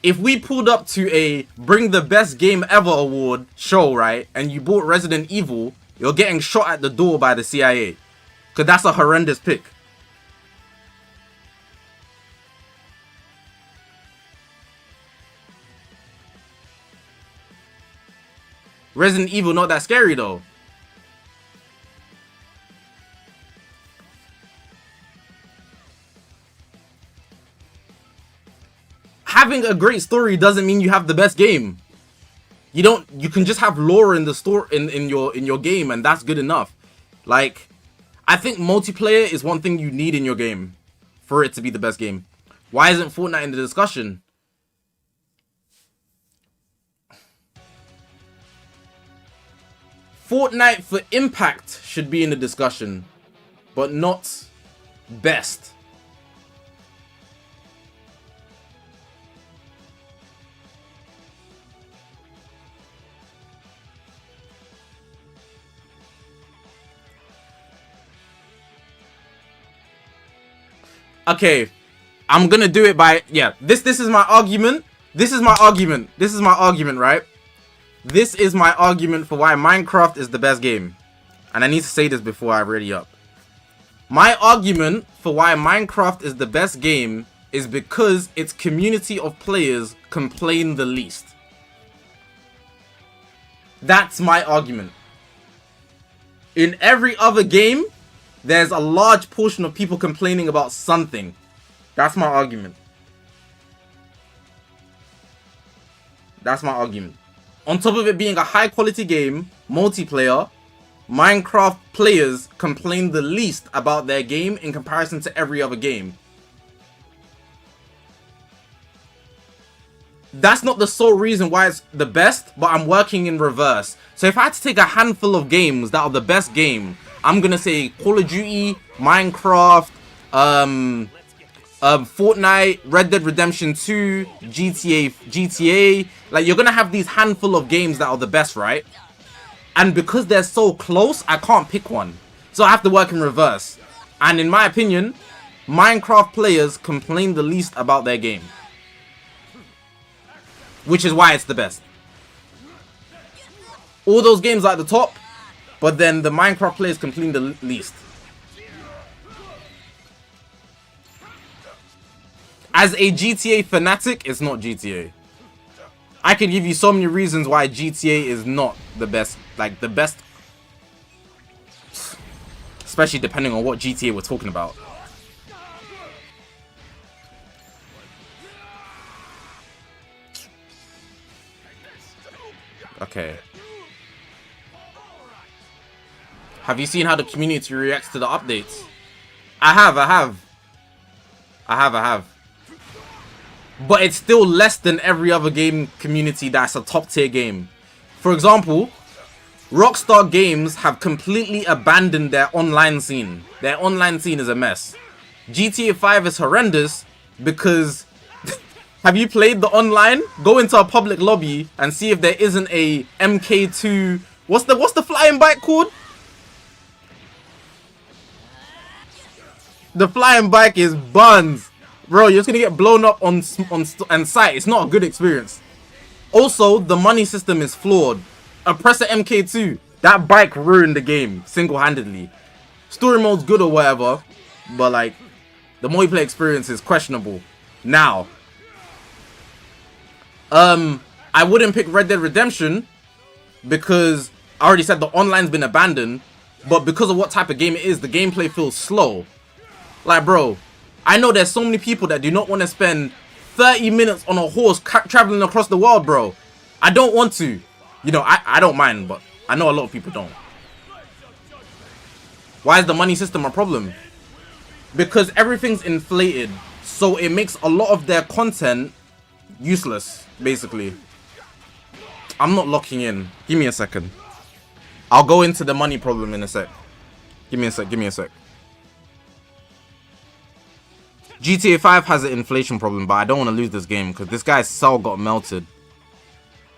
If we pulled up to a Bring the Best Game Ever award show, right, and you bought Resident Evil, you're getting shot at the door by the CIA. Because that's a horrendous pick. Resident Evil not that scary though. Having a great story doesn't mean you have the best game. You can just have lore in the store in your game, and that's good enough. Like, I think multiplayer is one thing you need in your game for it to be the best game. Why isn't Fortnite in the discussion? Fortnite for impact should be in the discussion, but not best. Okay, I'm gonna do it by, yeah, this is my argument. This is my argument. This is my argument, right? This is my argument for why Minecraft is the best game. And I need to say this before I ready up. My argument for why Minecraft is the best game is because its community of players complain the least. That's my argument. In every other game, there's a large portion of people complaining about something. That's my argument. That's my argument. On top of it being a high quality game, multiplayer, Minecraft players complain the least about their game in comparison to every other game. That's not the sole reason why it's the best, but I'm working in reverse. So if I had to take a handful of games that are the best game, I'm gonna say Call of Duty, Minecraft, Fortnite, Red Dead Redemption 2, GTA. Like, you're gonna have these handful of games that are the best, right? And because they're so close, I can't pick one. So I have to work in reverse. And in my opinion, Minecraft players complain the least about their game. Which is why it's the best. All those games are at the top, but then the Minecraft players complain the least. As a GTA fanatic, it's not GTA. I can give you so many reasons why GTA is not the best. Like, the best. Especially depending on what GTA we're talking about. Okay. Have you seen how the community reacts to the updates? I have. But it's still less than every other game community that's a top tier game. For example, Rockstar Games have completely abandoned their online scene. Their online scene is a mess. GTA 5 is horrendous because have you played the online? Go into a public lobby and see if there isn't a MK2. What's the flying bike called? The flying bike is buns. Bro, you're just gonna get blown up on sight. It's not a good experience. Also, the money system is flawed. Oppressor MK2, that bike ruined the game single-handedly. Story mode's good or whatever, but like, the multiplayer experience is questionable. Now, I wouldn't pick Red Dead Redemption because I already said the online's been abandoned, but because of what type of game it is, the gameplay feels slow. Like, bro, I know there's so many people that do not want to spend 30 minutes on a horse traveling across the world, bro. I don't want to. You know, I don't mind, but I know a lot of people don't. Why is the money system a problem? Because everything's inflated, so it makes a lot of their content useless, basically. I'm not locking in. Give me a second. I'll go into the money problem in a sec. Give me a sec. GTA 5 has an inflation problem, but I don't want to lose this game because this guy's cell got melted.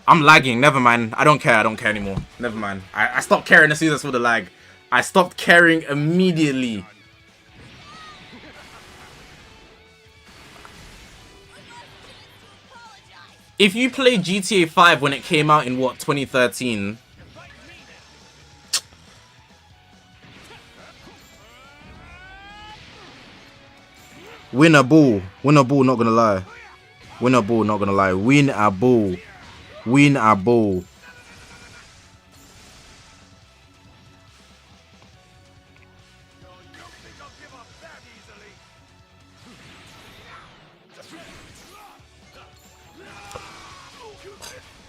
I'm lagging. Never mind. I don't care. I don't care anymore. Never mind. I stopped caring as soon as I saw the lag. I stopped caring immediately. If you played GTA 5 when it came out in, what, 2013... Win a ball. Win a ball, not gonna lie. Win a ball, not gonna lie. Win a ball. Win a ball.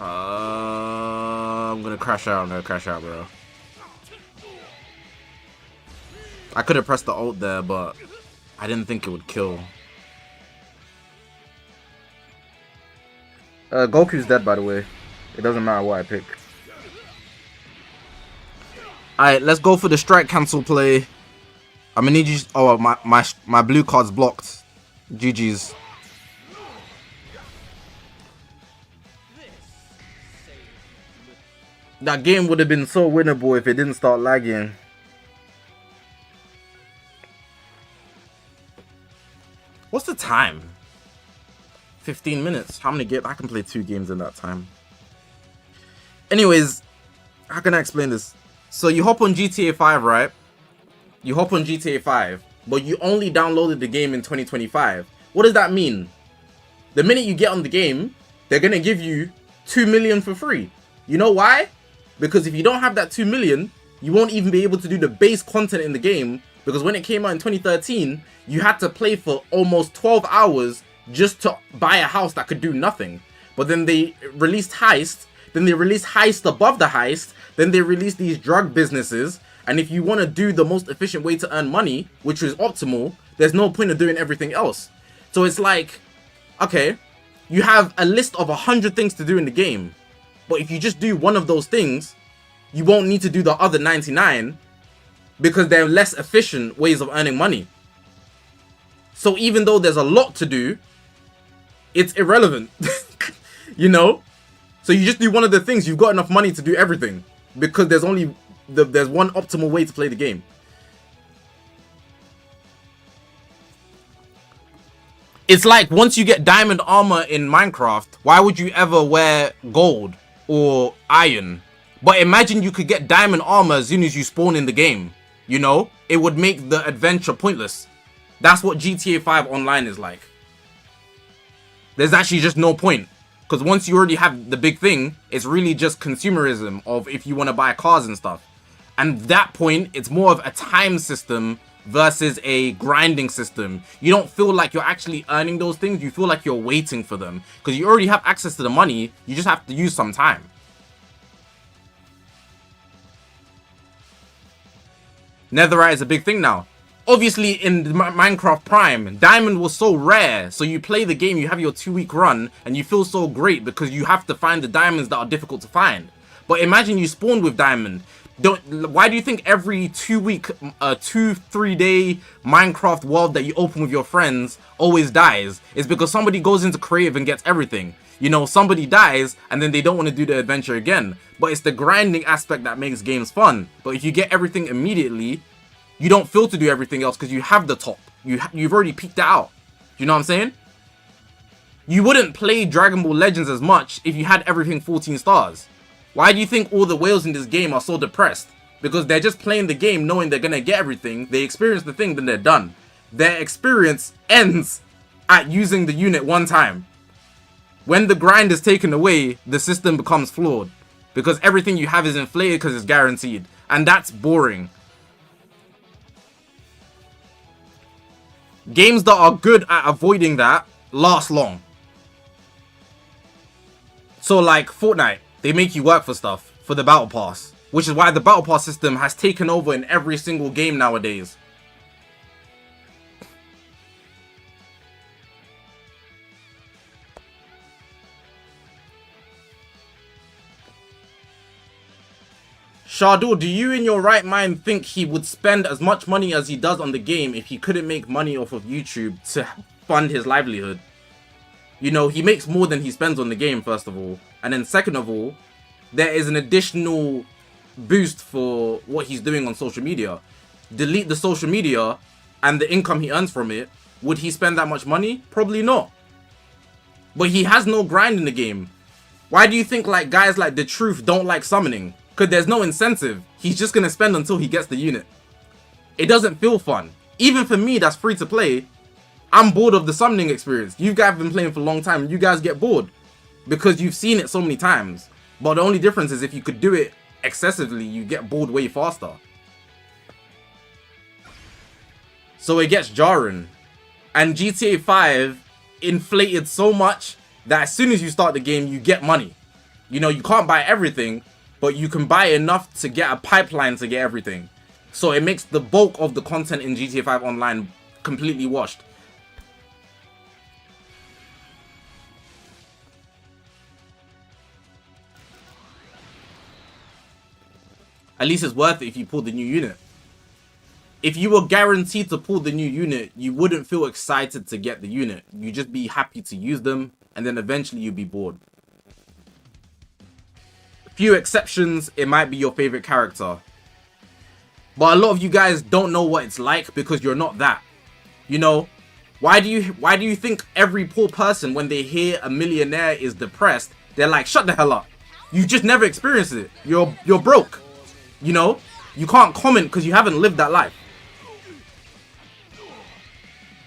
I'm gonna crash out. I'm gonna crash out, bro. I could have pressed the ult there, but I didn't think it would kill. Goku's dead, by the way. It doesn't matter what I pick. Alright, let's go for the strike cancel play. I'm gonna need you. Oh, my blue card's blocked. GG's. That game would have been so winnable if it didn't start lagging. What's the time? 15 minutes. How many games? I can play 2 games in that time. Anyways, how can I explain this? So you hop on GTA 5, right? You hop on GTA 5, but you only downloaded the game in 2025. What does that mean? The minute you get on the game, they're gonna give you 2 million for free. You know why? Because if you don't have that 2 million, you won't even be able to do the base content in the game. Because when it came out in 2013, you had to play for almost 12 hours just to buy a house that could do nothing. But then they released Heist, then they released Heist above the Heist, then they released these drug businesses. And if you want to do the most efficient way to earn money, which is optimal, there's no point of doing everything else. So it's like, okay, you have a list of 100 things to do in the game. But if you just do one of those things, you won't need to do the other 99 because they're less efficient ways of earning money. So even though there's a lot to do, it's irrelevant, you know? So you just do one of the things, you've got enough money to do everything because there's only, there's one optimal way to play the game. It's like once you get diamond armor in Minecraft, why would you ever wear gold or iron? But imagine you could get diamond armor as soon as you spawn in the game. You know, it would make the adventure pointless. That's what GTA 5 Online is like. There's actually just no point. Because once you already have the big thing, it's really just consumerism of if you want to buy cars and stuff. And at that point, it's more of a time system versus a grinding system. You don't feel like you're actually earning those things. You feel like you're waiting for them. Because you already have access to the money. You just have to use some time. Netherite is a big thing now. Obviously, in Minecraft Prime, Diamond was so rare. So you play the game, you have your 2-week run, and you feel so great because you have to find the diamonds that are difficult to find. But imagine you spawned with Diamond. Why do you think every 2-week, 2-3 day Minecraft world that you open with your friends always dies? It's because somebody goes into creative and gets everything. You know, somebody dies and then they don't want to do the adventure again. But it's the grinding aspect that makes games fun. But if you get everything immediately, you don't feel to do everything else because you have the top. You've already peaked that out. You know what I'm saying? You wouldn't play Dragon Ball Legends as much if you had everything 14 stars. Why do you think all the whales in this game are so depressed? Because they're just playing the game knowing they're going to get everything. They experience the thing, then they're done. Their experience ends at using the unit one time. When the grind is taken away, the system becomes flawed. Because everything you have is inflated because it's guaranteed. And that's boring. Games that are good at avoiding that last long. So like Fortnite, they make you work for stuff, for the battle pass. Which is why the battle pass system has taken over in every single game nowadays. Shardul, do you in your right mind think he would spend as much money as he does on the game if he couldn't make money off of YouTube to fund his livelihood? You know, he makes more than he spends on the game, first of all. And then second of all, there is an additional boost for what he's doing on social media. Delete the social media and the income he earns from it. Would he spend that much money? Probably not. But he has no grind in the game. Why do you think like guys like The Truth don't like summoning? Because there's no incentive. He's just going to spend until he gets the unit. It doesn't feel fun. Even for me, that's free to play. I'm bored of the summoning experience. You guys have been playing for a long time and you guys get bored. Because you've seen it so many times. But the only difference is if you could do it excessively, you get bored way faster. So it gets jarring. And GTA 5 inflated so much that as soon as you start the game, you get money. You know, you can't buy everything, but you can buy enough to get a pipeline to get everything. So it makes the bulk of the content in GTA 5 Online completely washed. At least it's worth it if you pull the new unit. If you were guaranteed to pull the new unit, you wouldn't feel excited to get the unit. You'd just be happy to use them, and then eventually you'd be bored. Few exceptions, it might be your favorite character. But a lot of you guys don't know what it's like because you're not that. You know, why do you think every poor person, when they hear a millionaire is depressed, they're like, shut the hell up. You just never experienced it. You're broke. You know, you can't comment because you haven't lived that life.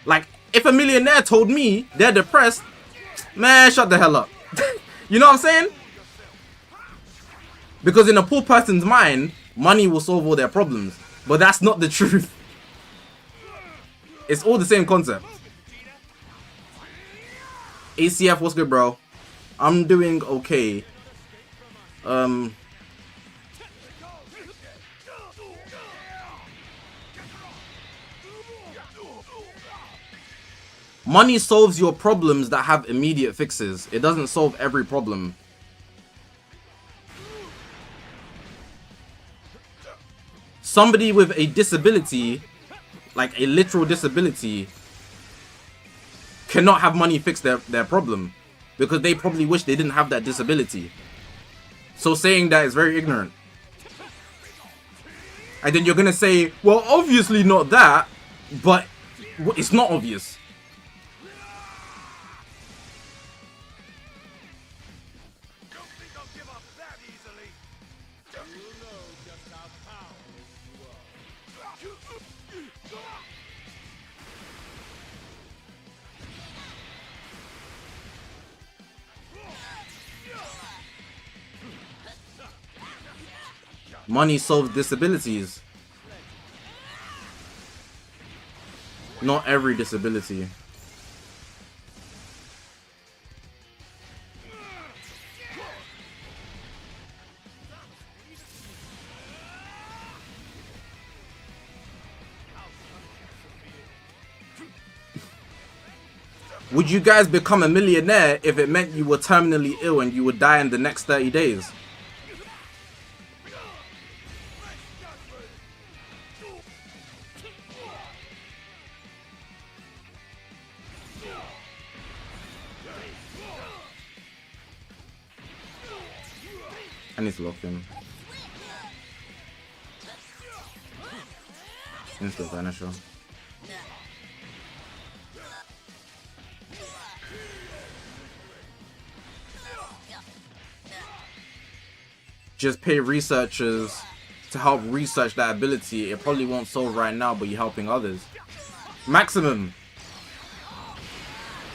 Like, if a millionaire told me they're depressed, man, shut the hell up. You know what I'm saying? Because in a poor person's mind, money will solve all their problems. But that's not the truth. It's all the same concept. ACF, what's good, bro? I'm doing okay. Money solves your problems that have immediate fixes. It doesn't solve every problem. Somebody with a disability, like a literal disability, cannot have money fix their problem. Because they probably wish they didn't have that disability. So saying that is very ignorant. And then you're going to say, well, obviously not that, but it's not obvious. Money solves disabilities. Not every disability. Would you guys become a millionaire if it meant you were terminally ill and you would die in the next 30 days? I need to lock him. Instant vanisher. Just pay researchers to help research that ability. It probably won't solve right now, but you're helping others. Maximum.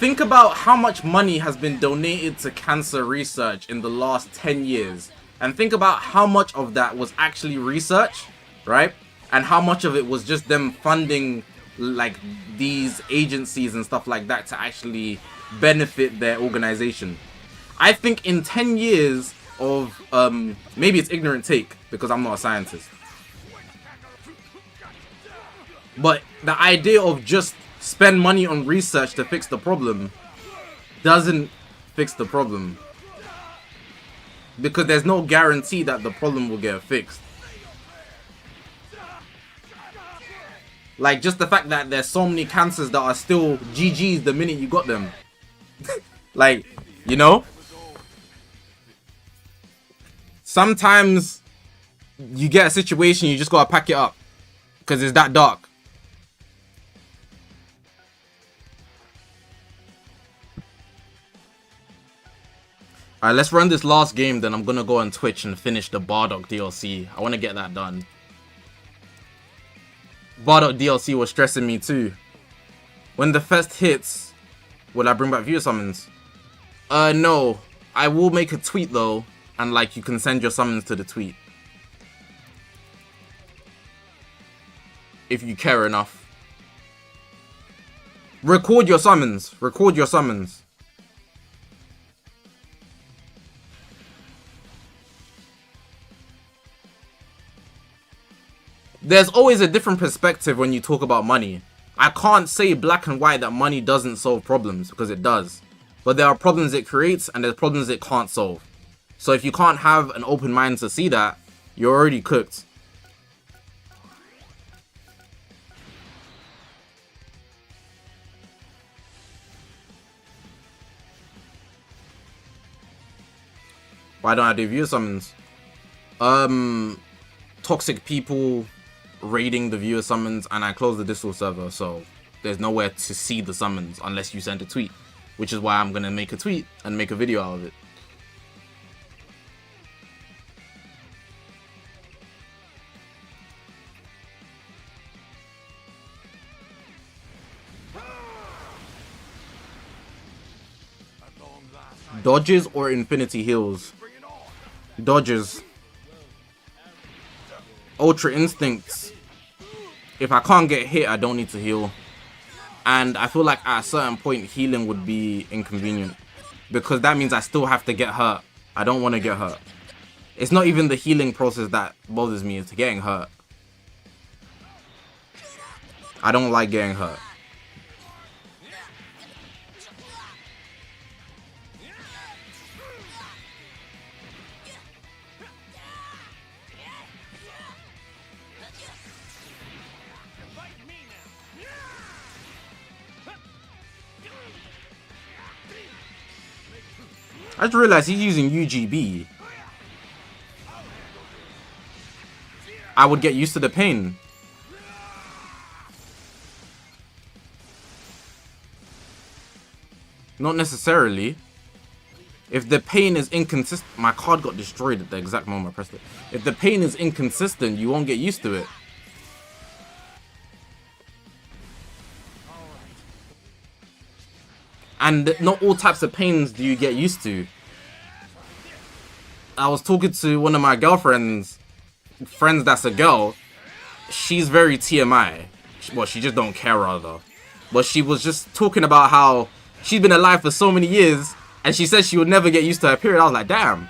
Think about how much money has been donated to cancer research in the last 10 years. And think about how much of that was actually research, right? And how much of it was just them funding like these agencies and stuff like that to actually benefit their organization. I think in 10 years of, maybe it's ignorant take because I'm not a scientist. But the idea of just spend money on research to fix the problem doesn't fix the problem. Because there's no guarantee that the problem will get fixed. Like, just the fact that there's so many cancers that are still GG's the minute you got them. Like, you know? Sometimes you get a situation, you just gotta pack it up. Because it's that dark. Alright, let's run this last game, then I'm gonna go on Twitch and finish the Bardock DLC. I wanna get that done. Bardock DLC was stressing me too. When the fest hits, will I bring back viewer summons? No. I will make a tweet though, and like you can send your summons to the tweet. If you care enough. Record your summons. Record your summons. There's always a different perspective when you talk about money. I can't say black and white that money doesn't solve problems, because it does. But there are problems it creates and there's problems it can't solve. So if you can't have an open mind to see that, you're already cooked. Why don't I do viewer summons? Toxic people raiding the viewer summons, and I closed the Discord server, so there's nowhere to see the summons unless you send a tweet, which is why I'm gonna make a tweet and make a video out of it. Dodges or infinity heals? Dodges. Ultra instincts. If I can't get hit, I don't need to heal. And I feel like at a certain point, healing would be inconvenient. Because that means I still have to get hurt. I don't want to get hurt. It's not even the healing process that bothers me, it's getting hurt. I don't like getting hurt. I just realized he's using UGB. I would get used to the pain. Not necessarily. If the pain is inconsistent... My card got destroyed at the exact moment I pressed it. If the pain is inconsistent, you won't get used to it. And not all types of pains do you get used to. I was talking to one of my girlfriends, friends that's a girl. She's very TMI. Well, she just don't care rather. But she was just talking about how she's been alive for so many years, and she said she would never get used to her period. I was like, damn.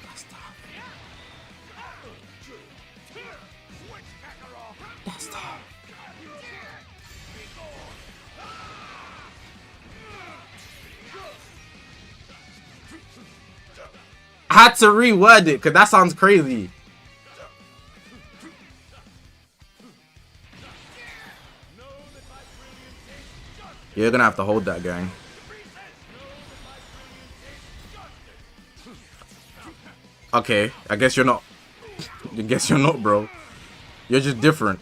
That's tough. That's tough. I had to reword it because that sounds crazy. You're gonna have to hold that, gang. Okay, I guess you're not. I guess you're not, bro. You're just different.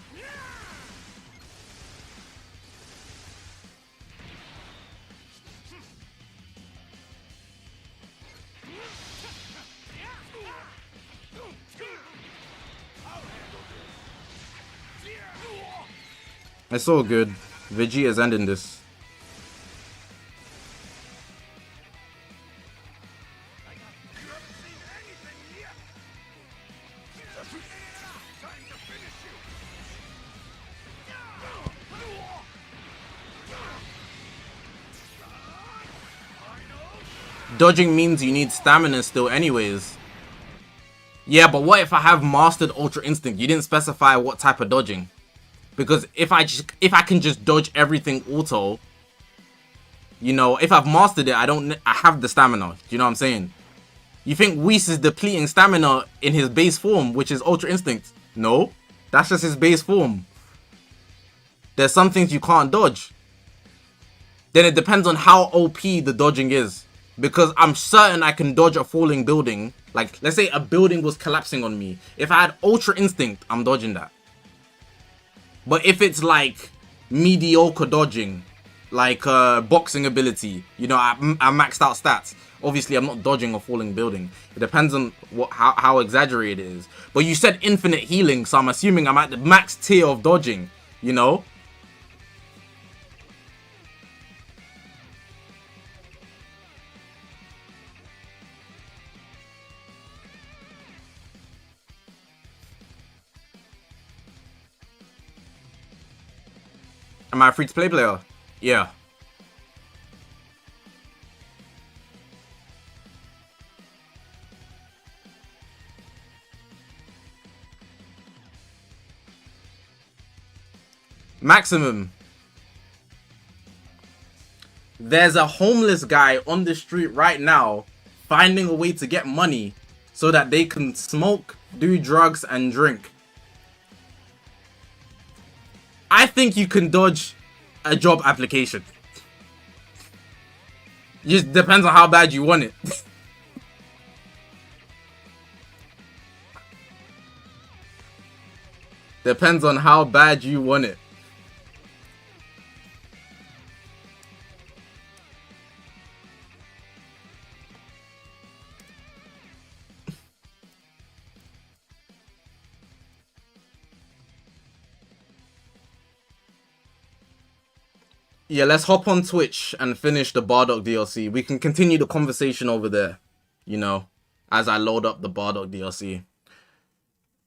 It's all good. Vegeta's ending this. Dodging means you need stamina still anyways. Yeah, but what if I have mastered Ultra Instinct? You didn't specify what type of dodging. Because if I can just dodge everything auto, you know, if I've mastered it, I have the stamina. Do you know what I'm saying? You think Whis is depleting stamina in his base form, which is Ultra Instinct? No, that's just his base form. There's some things you can't dodge. Then it depends on how OP the dodging is. Because I'm certain I can dodge a falling building. Like, let's say a building was collapsing on me. If I had Ultra Instinct, I'm dodging that. But if it's like mediocre dodging, like boxing ability, you know, I maxed out stats. Obviously, I'm not dodging a falling building. It depends on how exaggerated it is. But you said infinite healing, so I'm assuming I'm at the max tier of dodging, you know? Am I a free-to-play player? Yeah. Maximum. There's a homeless guy on the street right now finding a way to get money so that they can smoke, do drugs, and drink. I think you can dodge a job application. It just depends on how bad you want it. Depends on how bad you want it. Yeah, let's hop on Twitch and finish the Bardock DLC. We can continue the conversation over there, you know, as I load up the Bardock DLC.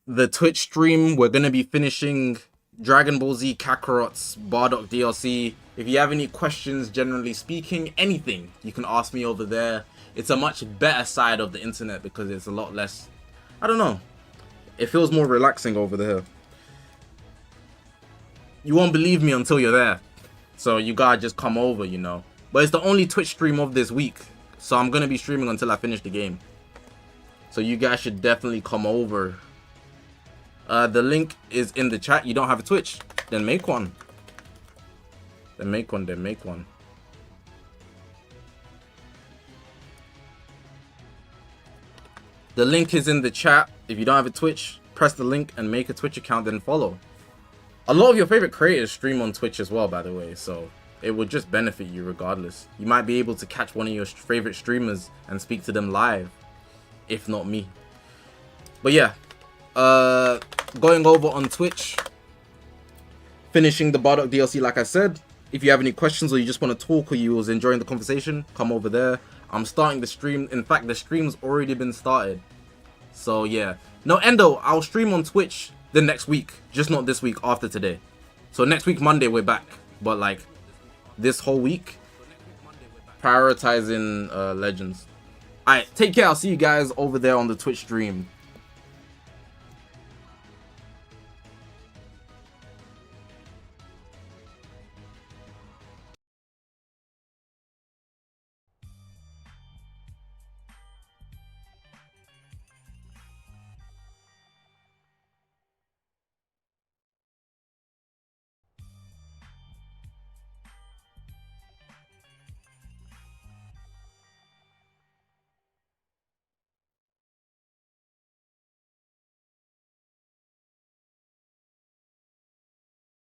The Twitch stream, we're going to be finishing Dragon Ball Z Kakarot's Bardock DLC. If you have any questions, generally speaking, anything, you can ask me over there. It's a much better side of the internet because it's a lot less, I don't know, it feels more relaxing over there. You won't believe me until you're there. So you gotta just come over, you know. But it's the only Twitch stream of this week. So I'm gonna be streaming until I finish the game. So you guys should definitely come over. The link is in the chat. You don't have a Twitch? Then make one. Then make one, then make one. The link is in the chat. If you don't have a Twitch, press the link and make a Twitch account, then follow. A lot of your favorite creators stream on Twitch as well, by the way, so it would just benefit you regardless. You might be able to catch one of your favorite streamers and speak to them live, if not me. But yeah, going over on Twitch, finishing the Bardock DLC like I said. If you have any questions or you just want to talk or you was enjoying the conversation, come over there. I'm starting the stream. In fact, the stream's already been started. So yeah. No, Endo, I'll stream on Twitch the next week, just not this week after today. So next week Monday we're back, but like this whole week prioritizing Legends. Alright, take care. I'll see you guys over there on the Twitch stream.